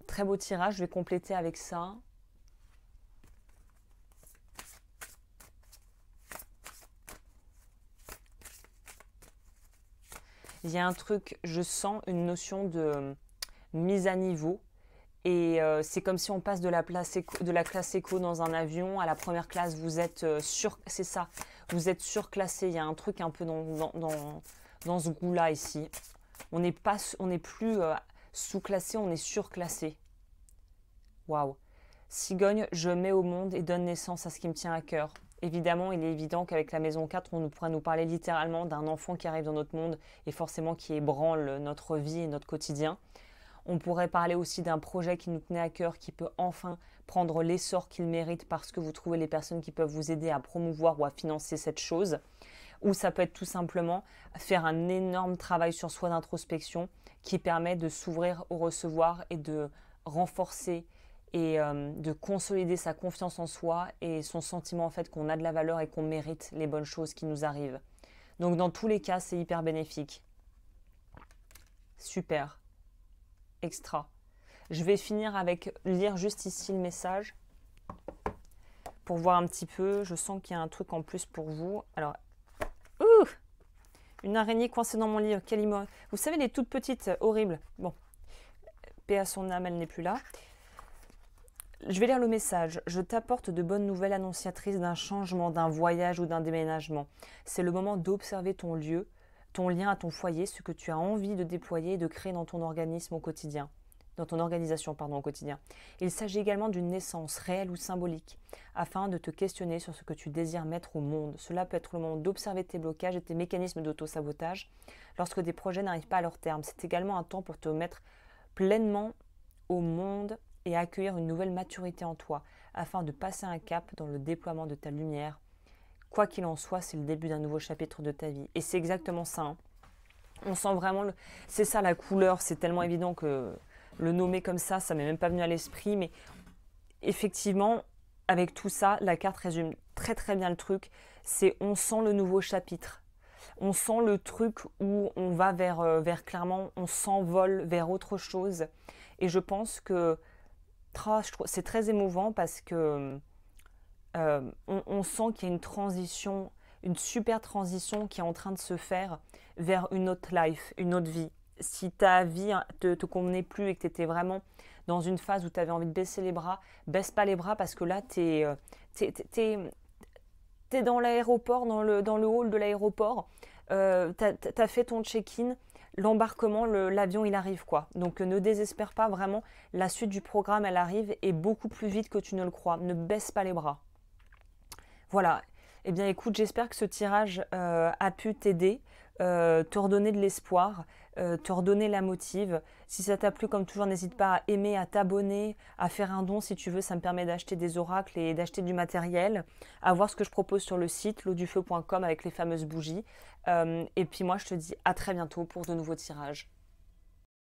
Très beau tirage, je vais compléter avec ça. Il y a un truc, je sens une notion de mise à niveau Et c'est comme si on passe de la classe éco dans un avion. À la première classe, vous êtes c'est ça, vous êtes surclassé. Il y a un truc un peu dans ce goût-là ici. On n'est plus sous-classé, on est surclassé. Waouh. Cigogne, je mets au monde et donne naissance à ce qui me tient à cœur. Évidemment, il est évident qu'avec la maison 4, on pourra nous parler littéralement d'un enfant qui arrive dans notre monde et forcément qui ébranle notre vie et notre quotidien. On pourrait parler aussi d'un projet qui nous tenait à cœur, qui peut enfin prendre l'essor qu'il mérite parce que vous trouvez les personnes qui peuvent vous aider à promouvoir ou à financer cette chose. Ou ça peut être tout simplement faire un énorme travail sur soi d'introspection qui permet de s'ouvrir au recevoir et de renforcer et de consolider sa confiance en soi et son sentiment en fait qu'on a de la valeur et qu'on mérite les bonnes choses qui nous arrivent. Donc dans tous les cas, c'est hyper bénéfique. Super. Extra. Je vais finir avec lire juste ici le message pour voir un petit peu. Je sens qu'il y a un truc en plus pour vous. Alors, une araignée coincée dans mon livre. Vous savez, les toutes petites, horribles. Bon, paix à son âme, elle n'est plus là. Je vais lire le message. Je t'apporte de bonnes nouvelles annonciatrices d'un changement, d'un voyage ou d'un déménagement. C'est le moment d'observer ton lieu, ton lien à ton foyer, ce que tu as envie de déployer et de créer dans ton organisme au quotidien. Dans ton organisation, au quotidien. Il s'agit également d'une naissance réelle ou symbolique, afin de te questionner sur ce que tu désires mettre au monde. Cela peut être le moment d'observer tes blocages et tes mécanismes d'auto-sabotage lorsque des projets n'arrivent pas à leur terme. C'est également un temps pour te mettre pleinement au monde et accueillir une nouvelle maturité en toi, afin de passer un cap dans le déploiement de ta lumière. Quoi qu'il en soit, c'est le début d'un nouveau chapitre de ta vie. Et c'est exactement ça. Hein. On sent vraiment... C'est ça la couleur, c'est tellement évident que le nommer comme ça m'est même pas venu à l'esprit. Mais effectivement, avec tout ça, la carte résume très très bien le truc. C'est on sent le nouveau chapitre. On sent le truc où on va vers clairement, on s'envole vers autre chose. Et je pense que c'est très émouvant parce que on sent qu'il y a une transition, une super transition qui est en train de se faire vers une autre life, une autre vie. Si ta vie te convenait plus et que tu étais vraiment dans une phase où tu avais envie de baisser les bras, baisse pas les bras parce que là, tu es dans l'aéroport, dans le hall de l'aéroport, tu as fait ton check-in, l'embarquement, l'avion il arrive quoi. Donc ne désespère pas vraiment, la suite du programme elle arrive et beaucoup plus vite que tu ne le crois. Ne baisse pas les bras. Voilà. Eh bien écoute, j'espère que ce tirage a pu t'aider, te redonner de l'espoir, te redonner la motive. Si ça t'a plu, comme toujours, n'hésite pas à aimer, à t'abonner, à faire un don si tu veux. Ça me permet d'acheter des oracles et d'acheter du matériel, à voir ce que je propose sur le site lodufeu.com avec les fameuses bougies. Et puis moi, je te dis à très bientôt pour de nouveaux tirages.